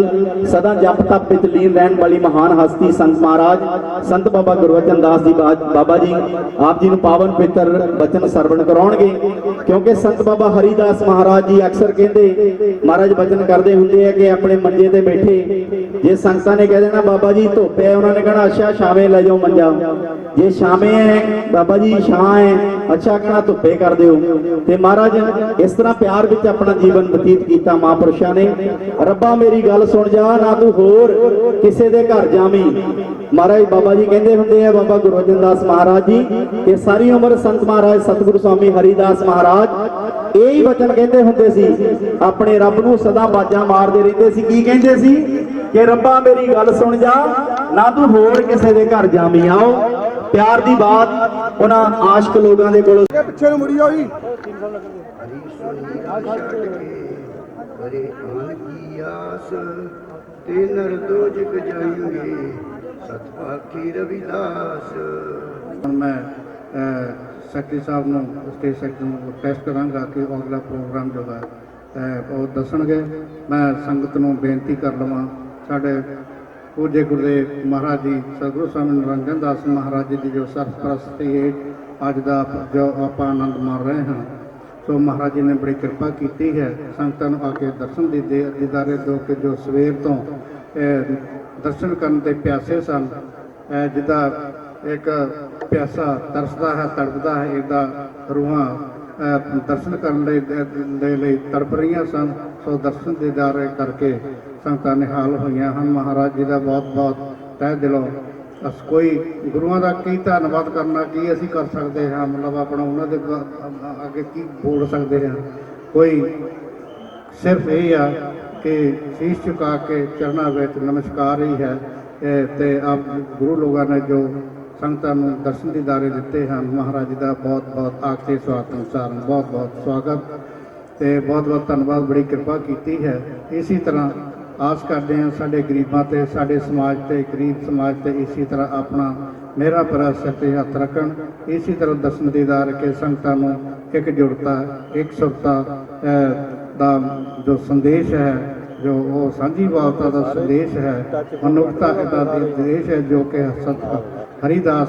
सदा जप तप विच लीन रहने वाली महान हस्ती संत महाराज संत बाबा गुरबचन दास जी बाबा जी आप जी पावन पवित्र वचन सरवण कराउणगे क्योंकि संत बाबा हरिदास महाराज जी अक्सर कहते महाराज वचन करते होंगे है कि अपने मंजे ते बैठे जे संगतां ने कह देना बाबा जी धुप है उन्होंने कहना अच्छा छावे ले जाओ मंजा। जे छावे है बाबा जी छां है अच्छा कहना धुप्पे कर दिओ। ते महाराज इस तरह प्यार विच अपना जीवन बतीत किया महापुरुषों ने। रब्बा मेरी गल सुन जा ना तू होर किसी दे घर जावी। महाराज बाबा जी कहते होंगे है बाबा गुरबचन दास महाराज जी कि सारी उम्र संत महाराज सतगुरु स्वामी हरिदास महाराज यही वचन कहते होंगे सी अपने रब नूं सदा बाजा मारते रहते सी। की कहते सी कि रब्बा मेरी गल सुन जा ਨਾ ਤੂੰ ਹੋਰ ਕਿਸੇ ਦੇ ਘਰ ਜਾਵੀਂ। ਆਓ ਪਿਆਰ ਦੀ ਬਾਤ ਉਹਨਾਂ ਆਸ਼ਕ ਲੋਕਾਂ ਦੇ ਕੋਲੋਂ ਪਿੱਛੇ ਨੂੰ ਮੁੜੀ ਜਾਓ ਜੀ। हरे आन की आस ते नर दोजक जाएंगे सतपाखी रविदास। मैं सैकटरी साहब ਨੂੰ स्टेज सैकटरी ਨੂੰ ਰਿਕਵੈਸਟ ਕਰਾਂਗਾ ਕਿ ਅਗਲਾ ਪ੍ਰੋਗਰਾਮ ਜੋ ਹੈ ਉਹ ਦੱਸਣਗੇ। ਮੈਂ ਸੰਗਤ ਨੂੰ ਬੇਨਤੀ ਕਰ ਲਵਾਂ, ਸਾਡੇ ਪੂਜੇ ਗੁਰਦੇਵ ਮਹਾਰਾਜ ਜੀ ਸਤਿਗੁਰੂ ਸਵਾਮੀ ਨਿਰੰਜਨ ਦਾਸ ਮਹਾਰਾਜ ਜੀ ਦੀ ਜੋ ਸਰਪ੍ਰਸਤੀ ਹੈ ਅੱਜ ਦਾ ਜੋ ਆਪਾਂ ਆਨੰਦ ਮਾਣ ਰਹੇ ਹਾਂ, ਸੋ ਮਹਾਰਾਜ ਜੀ ਨੇ ਬੜੀ ਕਿਰਪਾ ਕੀਤੀ ਹੈ। ਸੰਗਤਾਂ ਨੂੰ ਆ ਕੇ ਦਰਸ਼ਨ ਦੀਦਾਰੇ ਦੋ ਕਿ ਜੋ ਸਵੇਰ ਤੋਂ ਦਰਸ਼ਨ ਕਰਨ ਦੇ ਪਿਆਸੇ ਸਨ, ਜਿੱਦਾਂ ਇੱਕ ਪਿਆਸਾ ਤਰਸਦਾ ਹੈ ਤੜਪਦਾ ਹੈ, ਇੱਦਾਂ ਰੂਹਾਂ ਦਰਸ਼ਨ ਕਰਨ ਦੇ ਲਈ ਤੜਪ ਰਹੀਆਂ ਸਨ। ਸੋ ਦਰਸ਼ਨ ਦੀਦਾਰੇ ਕਰਕੇ ਸੰਗਤਾਂ ਨਿਹਾਲ ਹੋਈਆਂ ਹਨ। ਮਹਾਰਾਜ ਜੀ ਦਾ ਬਹੁਤ ਬਹੁਤ ਤਹਿ ਦਿਲੋਂ ਕੋਈ ਗੁਰੂਆਂ ਦਾ ਕੀ ਧੰਨਵਾਦ ਕਰਨਾ, ਕੀ ਅਸੀਂ ਕਰ ਸਕਦੇ ਹਾਂ, ਮਤਲਬ ਆਪਣਾ ਉਹਨਾਂ ਦੇ ਅੱਗੇ ਕੀ ਬੋਲ ਸਕਦੇ ਹਾਂ। ਕੋਈ ਸਿਰਫ ਇਹ ਆ ਕਿ ਸ਼ੀਸ਼ ਝੁਕਾ ਕੇ ਚਰਨਾਂ ਵਿੱਚ ਨਮਸਕਾਰ ਹੀ ਹੈ। ਤੇ ਆਪ ਗੁਰੂ ਲੋਕਾਂ ਨੇ ਜੋ ਸੰਗਤਾਂ ਨੂੰ ਦਰਸ਼ਨ ਦੀਦਾਰੇ ਦਿੱਤੇ ਹਨ, ਮਹਾਰਾਜ ਜੀ ਦਾ ਬਹੁਤ ਬਹੁਤ ਆਖੇ ਸਵਾਗਤ ਅਨੁਸਾਰ ਬਹੁਤ ਬਹੁਤ ਸਵਾਗਤ ਤੇ ਬਹੁਤ ਬਹੁਤ ਧੰਨਵਾਦ। ਬੜੀ ਕਿਰਪਾ ਕੀਤੀ ਹੈ। ਇਸੇ ਤਰ੍ਹਾਂ ਆਸ ਕਰਦੇ ਹਾਂ ਸਾਡੇ ਗਰੀਬਾਂ ਤੇ ਸਾਡੇ ਸਮਾਜ ਤੇ ਗਰੀਬ ਸਮਾਜ ਤੇ ਇਸੇ ਤਰ੍ਹਾਂ ਆਪਣਾ ਮੇਰਾ ਭਰਾ ਸਿਰ ਤੇ ਹੱਥ ਰੱਖਣ। ਇਸੇ ਤਰ੍ਹਾਂ ਦਰਸ਼ਨ ਦੀਦਾਰ ਕੇ ਸੰਗਤਾਂ ਨੂੰ ਇੱਕ ਜੁੜਤਾ ਇੱਕ ਸੁਰਤਾ ਦਾ ਜੋ ਸੰਦੇਸ਼ ਹੈ, ਜੋ ਉਹ ਸਾਂਝੀ ਵਾਲਤਾ ਦਾ ਸੰਦੇਸ਼ ਹੈ, ਮਨੁੱਖਤਾ ਦਾ ਸੰਦੇਸ਼ ਹੈ, ਜੋ ਕਿ ਹਰੀਦਾਸ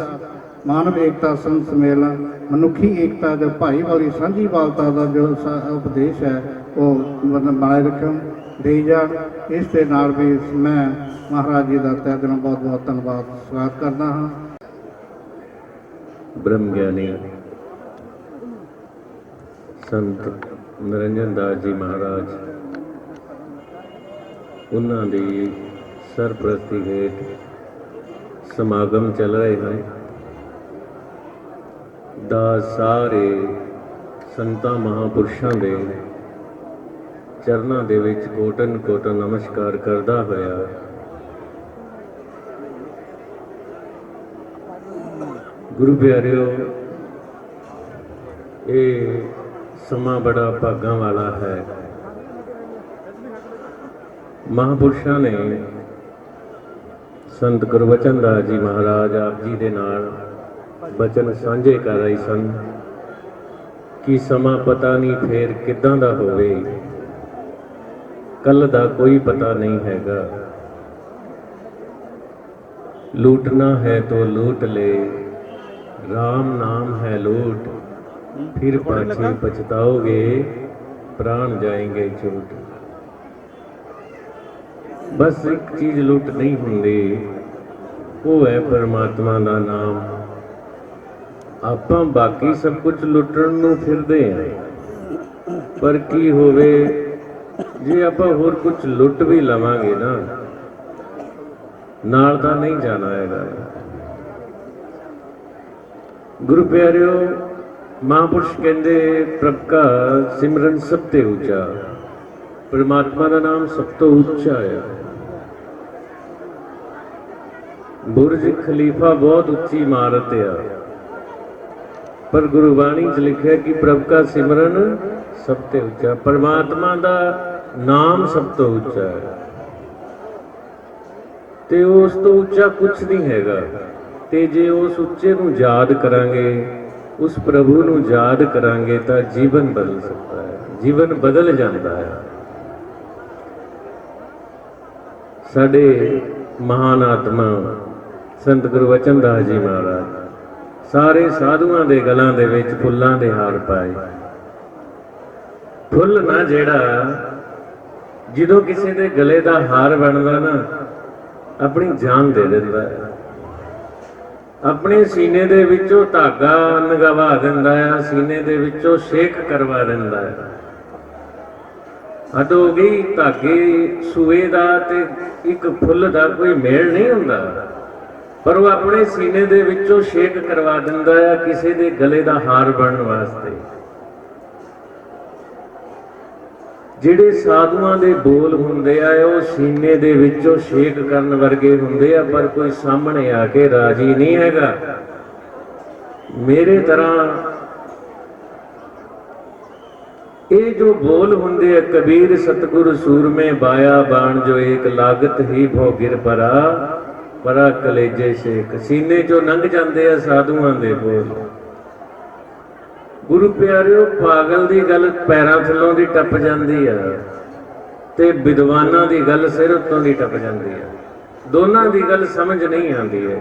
ਮਾਨਵ ਏਕਤਾ ਸੰਤ ਸਮੇਲਨ ਮਨੁੱਖੀ ਏਕਤਾ ਜੋ ਭਾਈਵਾਲੀ ਸਾਂਝੀ ਵਾਲਤਾ ਦਾ ਜੋ ਉਪਦੇਸ਼ ਹੈ ਉਹ ਬਣਾਏ ਰੱਖਣ ਦੇ ਜਾਣ। ਇਸ ਦੇ ਨਾਲ ਵੀ ਮੈਂ ਮਹਾਰਾਜ ਜੀ ਦਾ ਤਹਿ ਦਿਲੋਂ ਬਹੁਤ ਬਹੁਤ ਧੰਨਵਾਦ ਸਵਾਗਤ ਕਰਦਾ ਹਾਂ। ब्रह्म ज्ञानी संत ਨਿਰੰਜਨ ਦਾਸ ਜੀ ਮਹਾਰਾਜ ਉਹਨਾਂ ਦੀ ਸਰਪ੍ਰਸਤੀ ਹੇਠ ਸਮਾਗਮ ਚੱਲ ਰਹੇ ਹਨ। ਦਾ ਸਾਰੇ ਸੰਤਾਂ ਮਹਾਂਪੁਰਸ਼ਾਂ ਦੇ ਚਰਨਾਂ ਦੇ ਵਿੱਚ ਕੋਟਨ ਕੋਟਨ ਨਮਸਕਾਰ ਕਰਦਾ ਹੋਇਆ ਗੁਰੂ ਪਿਆਰਿਓ, ਇਹ ਸਮਾਂ ਬੜਾ ਭਾਗਾਂ ਵਾਲਾ ਹੈ। ਮਹਾਂਪੁਰਸ਼ਾਂ ਨੇ ਸੰਤ ਗੁਰਬਚਨ ਦਾਸ ਜੀ ਮਹਾਰਾਜ ਆਪ ਜੀ ਦੇ ਨਾਲ ਬਚਨ ਸਾਂਝੇ ਕਰ ਰਹੇ ਸਨ ਕਿ ਸਮਾਂ ਪਤਾ ਨਹੀਂ ਫੇਰ ਕਿੱਦਾਂ ਦਾ ਹੋਵੇ, ਕੱਲ ਦਾ ਕੋਈ ਪਤਾ नहीं हैगा। लूटना है तो लूट ले, राम नाम है लूट, फिर पाछे पछताओगे, प्राण जाएंगे छूट। बस एक चीज लुट नहीं हुंदी, वो है परमात्मा दा नाम। आपां बाकी सब कुछ लुटण नूं फिरदे हैं, पर की होवे जे ਆਪਾਂ ਹੋਰ ਕੁਝ ਲੁੱਟ ਵੀ ਲਵਾਂਗੇ ਨਾ, ਨਾਲ ਤਾਂ ਨਹੀਂ ਜਾਣਾ ਹੈਗਾ। ਗੁਰੂ ਪਿਆਰਿਓ, ਮਹਾਂਪੁਰਸ਼ ਕਹਿੰਦੇ ਪ੍ਰਭ ਕਾ ਸਿਮਰਨ ਸਭ ਤੇ ਉੱਚਾ, ਪਰਮਾਤਮਾ ਦਾ ਨਾਮ ਸਭ ਤੋਂ ਉੱਚਾ ਹੈ। ਬੁਰਜ ਖਲੀਫਾ ਬਹੁਤ ਉੱਚੀ ਇਮਾਰਤ ਆ, ਪਰ ਗੁਰਬਾਣੀ 'ਚ ਲਿਖਿਆ ਕਿ ਪ੍ਰਭ ਕਾ ਸਿਮਰਨ ਸਭ ਤੋਂ ਉੱਚਾ, ਪਰਮਾਤਮਾ ਦਾ ਨਾਮ ਸਭ ਤੋਂ ਉੱਚਾ ਹੈ ਤੇ ਉਸ ਤੋਂ ਉੱਚਾ ਕੁਝ ਨਹੀਂ ਹੈਗਾ। ਤੇ ਜੇ ਉਸ ਉੱਚੇ ਨੂੰ ਯਾਦ ਕਰਾਂਗੇ, ਉਸ ਪ੍ਰਭੂ ਨੂੰ ਯਾਦ ਕਰਾਂਗੇ ਤਾਂ ਜੀਵਨ ਬਦਲ ਸਕਦਾ ਹੈ, ਜੀਵਨ ਬਦਲ ਜਾਂਦਾ ਹੈ। ਸਾਡੇ ਮਹਾਨ ਆਤਮਾ ਸੰਤ ਗੁਰਬਚਨ ਦਾਸ ਜੀ ਮਹਾਰਾਜ ਸਾਰੇ ਸਾਧੂਆਂ ਦੇ ਗਲਾਂ ਦੇ ਵਿੱਚ ਫੁੱਲਾਂ ਦੇ ਹਾਰ ਪਾਏ। ਫੁੱਲ ਨਾ ਜਿਹੜਾ ਜਦੋਂ ਕਿਸੇ ਦੇ ਗਲੇ ਦਾ ਹਾਰ ਬਣਦਾ ਨਾ, ਆਪਣੀ ਜਾਨ ਦੇ ਦਿੰਦਾ ਹੈ, ਆਪਣੇ ਸੀਨੇ ਦੇ ਵਿੱਚੋਂ ਧਾਗਾ ਨਿਗਵਾ ਦਿੰਦਾ ਹੈ, ਸੀਨੇ ਦੇ ਵਿੱਚੋਂ ਛੇਕ ਕਰਵਾ ਦਿੰਦਾ ਹੈ। ਹੱਦ ਹੋ ਗਈ, ਧਾਗੇ ਸੂਏ ਦਾ ਤੇ ਇੱਕ ਫੁੱਲ ਦਾ ਕੋਈ ਮੇਲ ਨਹੀਂ ਹੁੰਦਾ, ਪਰ ਉਹ ਆਪਣੇ ਸੀਨੇ ਦੇ ਵਿੱਚੋਂ ਛੇਕ ਕਰਵਾ ਦਿੰਦਾ ਹੈ ਕਿਸੇ ਦੇ ਗਲੇ ਦਾ ਹਾਰ ਬਣਨ ਵਾਸਤੇ। ਜਿਹੜੇ ਸਾਧੂਆਂ ਦੇ ਬੋਲ ਹੁੰਦੇ ਆ ਉਹ ਸੀਨੇ ਦੇ ਵਿੱਚੋਂ ਛੇਕ ਕਰਨ ਵਰਗੇ ਹੁੰਦੇ ਆ, ਪਰ ਕੋਈ ਸਾਹਮਣੇ ਆ ਕੇ ਰਾਜੀ ਨਹੀਂ ਹੈਗਾ। ਮੇਰੇ ਤਰ੍ਹਾਂ ਇਹ ਜੋ ਬੋਲ ਹੁੰਦੇ ਆ, ਕਬੀਰ ਸਤਿਗੁਰ ਸੂਰਮੇ ਬਾਇਆ ਬਾਣ ਜੋ ਏਕ ਲਾਗਤ ਹੀ ਭੋ ਗਿਰ ਪਰਾ ਕਲੇਜੇ ਸ਼ੇਕ, ਸੀਨੇ ਚੋਂ ਲੰਘ ਜਾਂਦੇ ਆ ਸਾਧੂਆਂ ਦੇ ਬੋਲ। ਗੁਰੂ ਪਿਆਰਿਓ, ਪਾਗਲ ਦੀ ਗੱਲ ਪੈਰਾਂ ਥੱਲੋਂ ਦੀ ਟੱਪ ਜਾਂਦੀ ਆ ਤੇ ਵਿਦਵਾਨਾਂ ਦੀ ਗੱਲ ਸਿਰ ਉੱਤੋਂ ਦੀ ਟੱਪ ਜਾਂਦੀ ਆ। ਦੋਨਾਂ ਦੀ ਗੱਲ ਸਮਝ ਨਹੀਂ ਆਉਂਦੀ ਹੈ।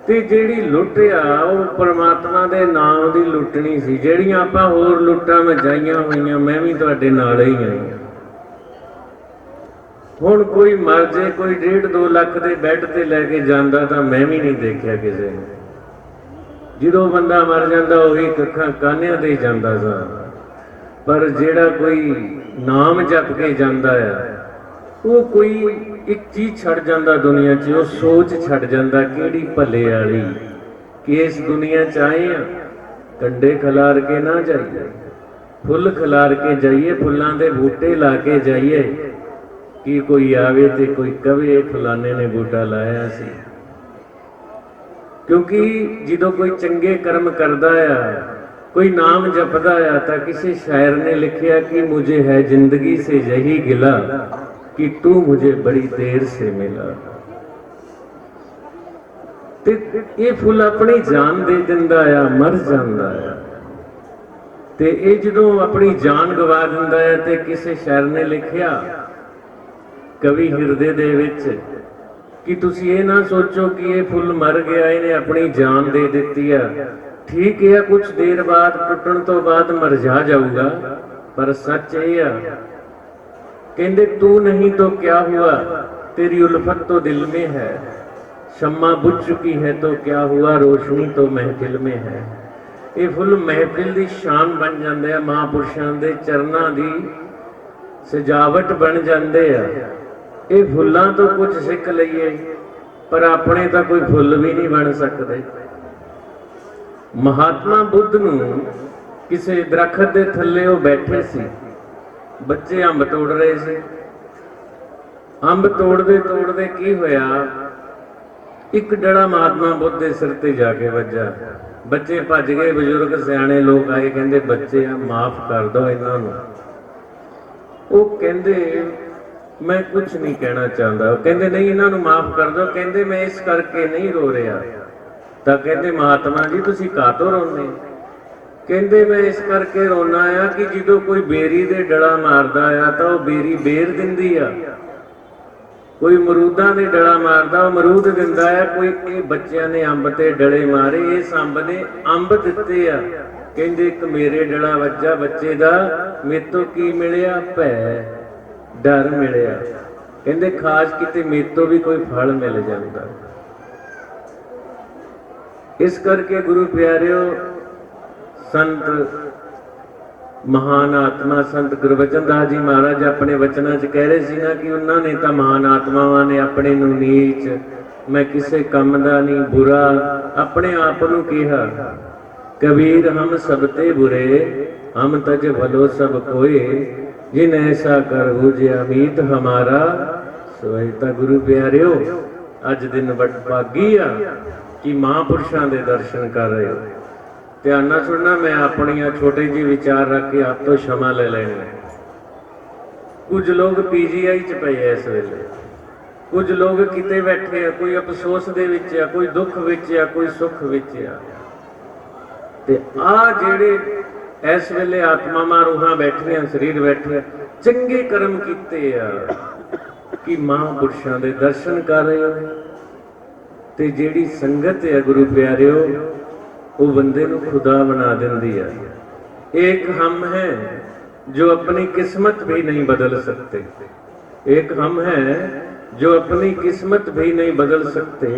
ਤੇ ਜਿਹੜੀ ਲੁੱਟ ਆ ਉਹ ਪਰਮਾਤਮਾ ਦੇ ਨਾਮ ਦੀ ਲੁੱਟਣੀ ਸੀ। ਜਿਹੜੀਆਂ ਆਪਾਂ ਹੋਰ ਲੁੱਟਾਂ ਮਚਾਈਆਂ ਹੋਈਆਂ, ਮੈਂ ਵੀ ਤੁਹਾਡੇ ਨਾਲ ਹੀ ਆਈ। ਹੁਣ ਕੋਈ ਮਰ ਜੇ, ਕੋਈ 1.5-2 ਲੱਖ ਦੇ ਬੈੱਡ ਤੇ ਲੈ ਕੇ ਜਾਂਦਾ ਤਾਂ ਮੈਂ ਵੀ ਨਹੀਂ ਦੇਖਿਆ ਕਿਸੇ ਨੂੰ। ਜਦੋਂ ਬੰਦਾ ਮਰ ਜਾਂਦਾ ਉਹੀ ਕੱਖਾਂ ਕਾਨਿਆਂ ਤੇ ਜਾਂਦਾ ਸੀ। ਪਰ ਜਿਹੜਾ ਕੋਈ ਨਾਮ ਜਪ ਕੇ ਜਾਂਦਾ ਆ, ਉਹ ਕੋਈ ਇੱਕ ਚੀਜ਼ ਛੱਡ ਜਾਂਦਾ ਦੁਨੀਆ 'ਚ, ਉਹ ਸੋਚ ਛੱਡ ਜਾਂਦਾ ਕਿਹੜੀ ਭਲੇ ਵਾਲੀ, ਕਿ ਇਸ ਦੁਨੀਆ 'ਚ ਆਏ ਆ ਕੰਡੇ ਖਿਲਾਰ ਕੇ ਨਾ ਜਾਈਏ, ਫੁੱਲ ਖਿਲਾਰ ਕੇ ਜਾਈਏ, ਫੁੱਲਾਂ ਦੇ ਬੂਟੇ ਲਾ ਕੇ ਜਾਈਏ, ਕਿ ਕੋਈ ਆਵੇ ਤੇ ਕੋਈ ਕਵੇ ਫਲਾਣੇ ਨੇ ਬੂਟਾ ਲਾਇਆ ਸੀ। ਕਿਉਂਕਿ ਜਦੋਂ ਕੋਈ ਚੰਗੇ ਕਰਮ ਕਰਦਾ ਆ, ਕੋਈ ਨਾਮ ਜਪਦਾ ਆ, ਤਾਂ ਕਿਸੇ ਸ਼ਾਇਰ ਨੇ ਲਿਖਿਆ ਕਿ ਮੁਝੇ ਹੈ ਜ਼ਿੰਦਗੀ ਸੇ ਯਹੀ ਗਿਲਾ ਕਿ ਤੂੰ ਮੁਝੇ ਬੜੀ ਦੇਰ ਸੇ ਮਿਲਾ। ਤੇ ਇਹ ਫੁੱਲ ਆਪਣੀ ਜਾਨ ਦੇ ਦਿੰਦਾ ਆ, ਮਰ ਜਾਂਦਾ ਆ। ਤੇ ਇਹ ਜਦੋਂ ਆਪਣੀ ਜਾਨ ਗਵਾ ਦਿੰਦਾ ਹੈ, ਤੇ ਕਿਸੇ ਸ਼ਾਇਰ ਨੇ ਲਿਖਿਆ ਕਵੀ ਹਿਰਦੇ ਦੇ ਵਿੱਚ ਕਿ ਤੁਸੀਂ ਇਹ ਨਾ ਸੋਚੋ ਕਿ ਇਹ ਫੁੱਲ ਮਰ ਗਿਆ, ਇਹਨੇ ਆਪਣੀ ਜਾਨ ਦੇ ਦਿੱਤੀ ਆ। ਠੀਕ ਹੈ, ਕੁਝ ਦੇਰ ਬਾਅਦ ਟੁੱਟਣ ਤੋਂ ਬਾਅਦ ਮਰਝਾ ਜਾਊਗਾ, ਪਰ ਸੱਚ ਇਹ ਆ, ਕਹਿੰਦੇ ਤू नहीं तो क्या हुआ, तेरी उल्फत तो दिल में है, शम्मा बुझ चुकी है तो क्या हुआ, रोशनी तो महफिल में है। ये फुल महफिल की शान बन जाते हैं, महापुरुषों के चरणों की सजावट बन जाते हैं। ये फुलों तो कुछ सिख लईए, पर अपने तो कोई फुल भी नहीं बन सकते। महात्मा बुद्ध नूं किसी दरखत के थल्ले वो बैठे सी, बच्चे अंब तोड़ रहे थे। अंब तोड़ते तोड़ते की होया, एक डड़ा महात्मा बुद्ध के सिर ते जाके वजा। बच्चे भज गए, बजुर्ग सियाने लोग आए, कहते बच्चे माफ कर दो इन्हां नूं। वो कहते मैं कुछ नहीं कहना चाहता। कहते नहीं इन्हां नूं माफ कर दो। कहते मैं इस करके नहीं रो रहा। तो कहते महात्मा जी तुसीं कातों रोंदे? कहते मैं इस करके रोना आ कि जो कोई बेरी दे डड़ा मारदा आ तो वह बेरी बेर दिंदी आ, कोई मरूदा दे डड़ा मारदा वो मरूद दिंदा है, कोई ये बच्चों ने अंब ते डड़े मारे, इस अंब ने अंब दिते आ। कहते एक मेरे डड़ा वज्जा बच्चे दा, मेरे तो की मिलिया, भै डर मिलिया। कहते खास किते मेरे तो भी कोई फल मिल जाता। इस करके गुरु प्यारिओ, संत महान आत्मा संत गुरबचन दास जी महाराज अपने वचनों च कह रहे सी ना कि उन्होंने तो महान आत्मावां ने अपने नूं नीच, मैं किसी कम दा नहीं बुरा अपने आप नूं कहा। कबीर हम सबते बुरे, हम तज भलो सब कोए, जिन ऐसा कर बुझिया मीत हमारा सोए। तां गुरु प्यारिओ, अज दिन वडभागी आ कि महापुरुषों के दर्शन कर रहे हो। ध्यान नाल सुनना, मैं अपनियां छोटे जी विचार रख के आप तो क्षमा ले लेने। कुछ लोग पीजीआई च पे इस वेले, कुछ लोग किते बैठे आ, कोई अफसोस दे विच आ, कोई दुख विच आ, कोई सुख विच आ। ते आ जेड़े इस वेले आत्मावां रूहां बैठियां, शरीर बैठे, चंगे कर्म कीते आ कि महापुरुषों के दर्शन कर रहे हो। ते जेड़ी संगत है गुरु प्यारिओ, वो बंदे को खुदा बना देंदी है। एक हम हैं जो अपनी किस्मत भी नहीं बदल सकते, एक हम हैं जो अपनी किस्मत भी नहीं बदल सकते,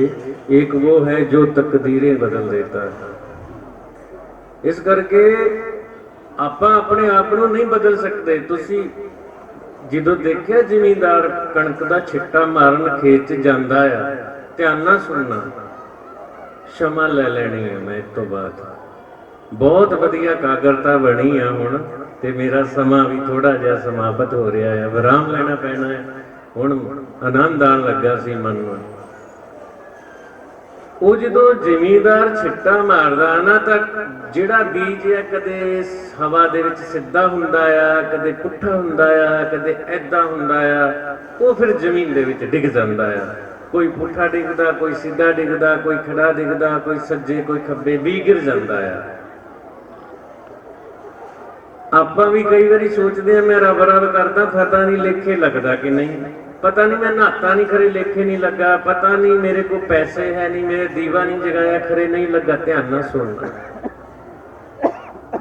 एक वो है जो तकदीरें बदल देता है। इस करके आप अपने आप को नहीं बदल सकते। तुसी जो देखिए जिमींदार कणक का छिट्टा मारन खेत च जांदा है, ध्यान नाल सुनना, क्षमा ले लेनी है। मैं इस तो बाद बहुत वधिया कागरता बनी है हुण ਤੇ ਮੇਰਾ ਸਮਾਂ ਵੀ ਥੋੜਾ ਜਿਹਾ ਸਮਾਪਤ ਹੋ ਰਿਹਾ ਹੈ, ਵਿਰਾਮ ਲੈਣਾ ਪੈਣਾ ਹੈ। ਹੁਣ ਆਨੰਦ ਆਉਣ ਲੱਗਾ ਸੀ ਮਨ ਨੂੰ। ਉਹ ਜਦੋਂ ਜ਼ਿਮੀਂਦਾਰ ਛਿੱਟਾ ਮਾਰਦਾ ਨਾ ਤਾਂ ਜਿਹੜਾ ਬੀਜ ਹੈ ਕਦੇ ਹਵਾ ਦੇ ਵਿੱਚ ਸਿੱਧਾ ਹੁੰਦਾ ਆ, ਕਦੇ ਪੁੱਠਾ ਹੁੰਦਾ ਆ, ਕਦੇ ਐਦਾਂ ਹੁੰਦਾ ਆ, ਉਹ ਫਿਰ ਜ਼ਮੀਨ ਦੇ ਵਿੱਚ ਡਿੱਗ ਜਾਂਦਾ ਆ। ਕੋਈ ਪੁੱਠਾ ਡਿੱਗਦਾ, ਕੋਈ ਸਿੱਧਾ ਡਿੱਗਦਾ, ਕੋਈ ਖੜਾ ਡਿੱਗਦਾ, ਕੋਈ ਸੱਜੇ ਕੋਈ ਖੱਬੇ ਵੀ ਗਿਰ ਜਾਂਦਾ ਆ। ਆਪਾਂ ਵੀ ਕਈ ਵਾਰੀ ਸੋਚਦੇ ਆ ਮੈਂ ਰੱਬ ਰੱਬ ਕਰਦਾ, ਪਤਾ ਨਹੀਂ ਲੇਖੇ ਲੱਗਦਾ ਕਿ ਨਹੀਂ, ਪਤਾ ਨਹੀਂ ਮੈਂ ਨਹਾਤਾ ਨਹੀਂ ਖਰੇ ਲੇਖੇ ਨਹੀਂ ਲੱਗਾ, ਪਤਾ ਨਹੀਂ ਮੇਰੇ ਕੋਲ ਪੈਸੇ ਹੈ ਨਹੀਂ, ਮੇਰੇ ਦੀਵਾ ਨਹੀਂ ਜਗਾਇਆ ਖਰੇ ਨਹੀਂ ਲੱਗਾ। ਧਿਆਨ ਨਾਲ ਸੁਣਨਾ।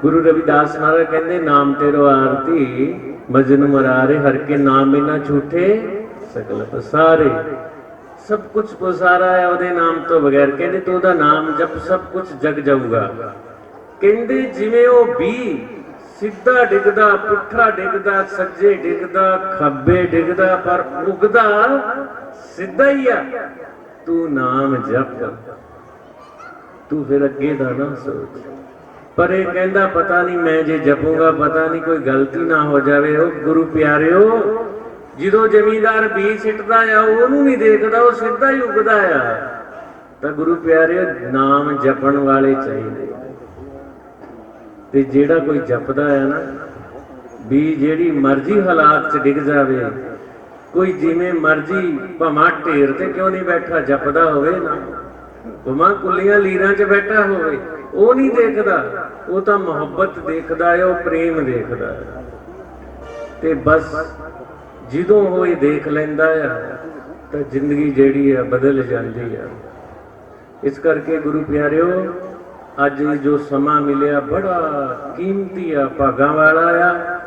ਗੁਰੂ ਰਵਿਦਾਸ ਮਹਾਰਾਜ ਕਹਿੰਦੇ ਨਾਮ ਤੇਰੋ ਆਰਤੀ ਮਜਨ ਮਰਾਰੇ, ਹਰ ਕੇ ਨਾਮ ਬਿਨਾ ਝੂਠੇ ਸਕਲ ਪਸਾਰੇ। ਸਭ ਕੁਝ ਪਸਾਰਾ ਹੈ ਉਹਦੇ ਨਾਮ ਤੋਂ ਬਗੈਰ। ਕਹਿੰਦੇ ਤੂੰ ਉਹਦਾ ਨਾਮ ਜਪ ਸਭ ਕੁਝ ਜਗ ਜਾਊਗਾ। ਕਹਿੰਦੇ ਜਿਵੇਂ ਉਹ ਵੀ ਸਿੱਧਾ ਡਿੱਗਦਾ, ਪੁੱਠਾ ਡਿੱਗਦਾ, ਸੱਜੇ ਡਿੱਗਦਾ, ਖੱਬੇ ਡਿੱਗਦਾ, ਪਰ ਉਗਦਾ ਸਿੱਧਾ ਹੀ ਆ। ਤੂੰ ਨਾਮ ਜਪ, ਤੂੰ ਫਿਰ ਅੱਗੇ ਦਾ ਨਾ ਸੋਚ। ਪਰ ਇਹ ਕਹਿੰਦਾ ਪਤਾ ਨਹੀਂ ਮੈਂ ਜੇ ਜਪੂੰਗਾ ਪਤਾ ਨਹੀਂ ਕੋਈ ਗਲਤੀ ਨਾ ਹੋ ਜਾਵੇ। ਉਹ ਗੁਰੂ ਪਿਆਰਿਓ, ਜਦੋਂ ਜ਼ਮੀਂਦਾਰ ਬੀਜ ਸਿੱਟਦਾ ਆ ਉਹਨੂੰ ਨਹੀਂ ਦੇਖਦਾ, ਉਹ ਸਿੱਧਾ ਹੀ ਉਗਦਾ ਆ। ਤਾਂ ਗੁਰੂ ਪਿਆਰਿਓ ਨਾਮ ਜਪਣ ਵਾਲੇ ਚਾਹੀਦੇ। ਤੇ ਜਿਹੜਾ ਕੋਈ ਜਪਦਾ ਹੈ ਨਾ, ਵੀ ਜਿਹੜੀ ਮਰਜ਼ੀ ਹਾਲਾਤ 'ਚ ਡਿੱਗ ਜਾਵੇ, ਕੋਈ ਜਿਵੇਂ ਮਰਜ਼ੀ ਭਾਵੇਂ ਢੇਰ ਤੇ ਕਿਉਂ ਨਹੀਂ ਬੈਠਾ, ਜਪਦਾ ਹੋਵੇ ਨਾ, ਭਾਵੇਂ ਕੁੱਲੀਆਂ ਲੀਰਾਂ 'ਚ ਬੈਠਾ ਹੋਵੇ, ਉਹ ਨਹੀਂ ਦੇਖਦਾ। ਉਹ ਤਾਂ ਮੁਹੱਬਤ ਦੇਖਦਾ ਹੈ, ਉਹ ਪ੍ਰੇਮ ਦੇਖਦਾ ਹੈ। ਤੇ ਬਸ ਜਦੋਂ ਉਹ ਇਹ ਦੇਖ ਲੈਂਦਾ ਆ ਤਾਂ ਜ਼ਿੰਦਗੀ ਜਿਹੜੀ ਆ ਬਦਲ ਜਾਂਦੀ ਆ। ਇਸ ਕਰਕੇ ਗੁਰੂ ਪਿਆਰਿਓ, ਅੱਜ ਜੋ ਸਮਾਂ ਮਿਲਿਆ ਬੜਾ ਕੀਮਤੀ ਆ, ਭਾਗਾਂ ਵਾਲਾ ਆ।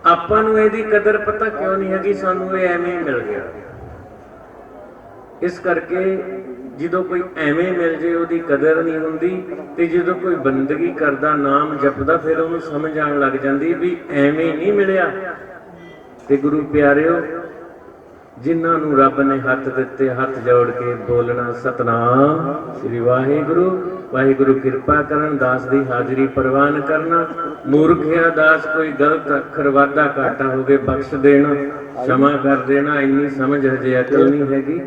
ਆਪਾਂ ਨੂੰ ਇਹਦੀ ਕਦਰ ਪਤਾ ਕਿਉਂ ਨਹੀਂ ਹੈਗੀ, ਸਾਨੂੰ ਇਹ ਐਵੇਂ ਮਿਲ ਗਿਆ। ਇਸ ਕਰਕੇ ਜਦੋਂ ਕੋਈ ਐਵੇਂ ਮਿਲ ਜੇ ਉਹਦੀ ਕਦਰ ਨਹੀਂ ਹੁੰਦੀ, ਤੇ ਜਦੋਂ ਕੋਈ ਬੰਦਗੀ ਕਰਦਾ, ਨਾਮ ਜਪਦਾ, ਫਿਰ ਉਹਨੂੰ ਸਮਝ ਆਉਣ ਲੱਗ ਜਾਂਦੀ ਵੀ ਐਵੇਂ ਨਹੀਂ ਮਿਲਿਆ। ਤੇ ਗੁਰੂ ਪਿਆਰਿਓ, ਜਿਨ੍ਹਾਂ ਨੂੰ ਰੱਬ ਨੇ ਹੱਥ ਦਿੱਤੇ, ਹੱਥ ਜੋੜ ਕੇ ਬੋਲਣਾ ਸਤਨਾਮ ਸ੍ਰੀ ਵਾਹਿਗੁਰੂ। ਵਾਹਿਗੁਰੂ ਕਿਰਪਾ ਕਰਨ, ਦਾਸ ਦੀ ਹਾਜ਼ਰੀ ਪ੍ਰਵਾਨ ਕਰਨਾ। ਮੂਰਖਿਆ ਦਾਸ ਕੋਈ ਗਲਤ ਅੱਖਰ ਵਾਧਾ ਘਾਟਾ ਹੋ ਗਏ ਬਖਸ਼ ਦੇਣਾ, क्षमा कर देना। ਇੰਨੀ ਸਮਝ ਹਜੇ ਅਕਲ ਨਹੀਂ ਹੈਗੀ।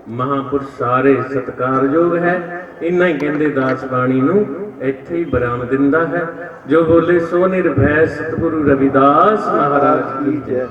ਮਹਾਂਪੁਰਸ਼ ਸਾਰੇ ਸਤਿਕਾਰਯੋਗ ਹੈ। ਇੰਨਾ ਹੀ ਕਹਿੰਦੇ ਦਾਸ ਬਾਣੀ ਨੂੰ ਇੱਥੇ ਹੀ ਬਰਾਮ ਦਿੰਦਾ ਹੈ। ਜੋ ਬੋਲੇ ਸੋ ਨਿਰਭੈ ਸਤਿਗੁਰੂ ਰਵਿਦਾਸ ਮਹਾਰਾਜ ਕੀ ਜੈ।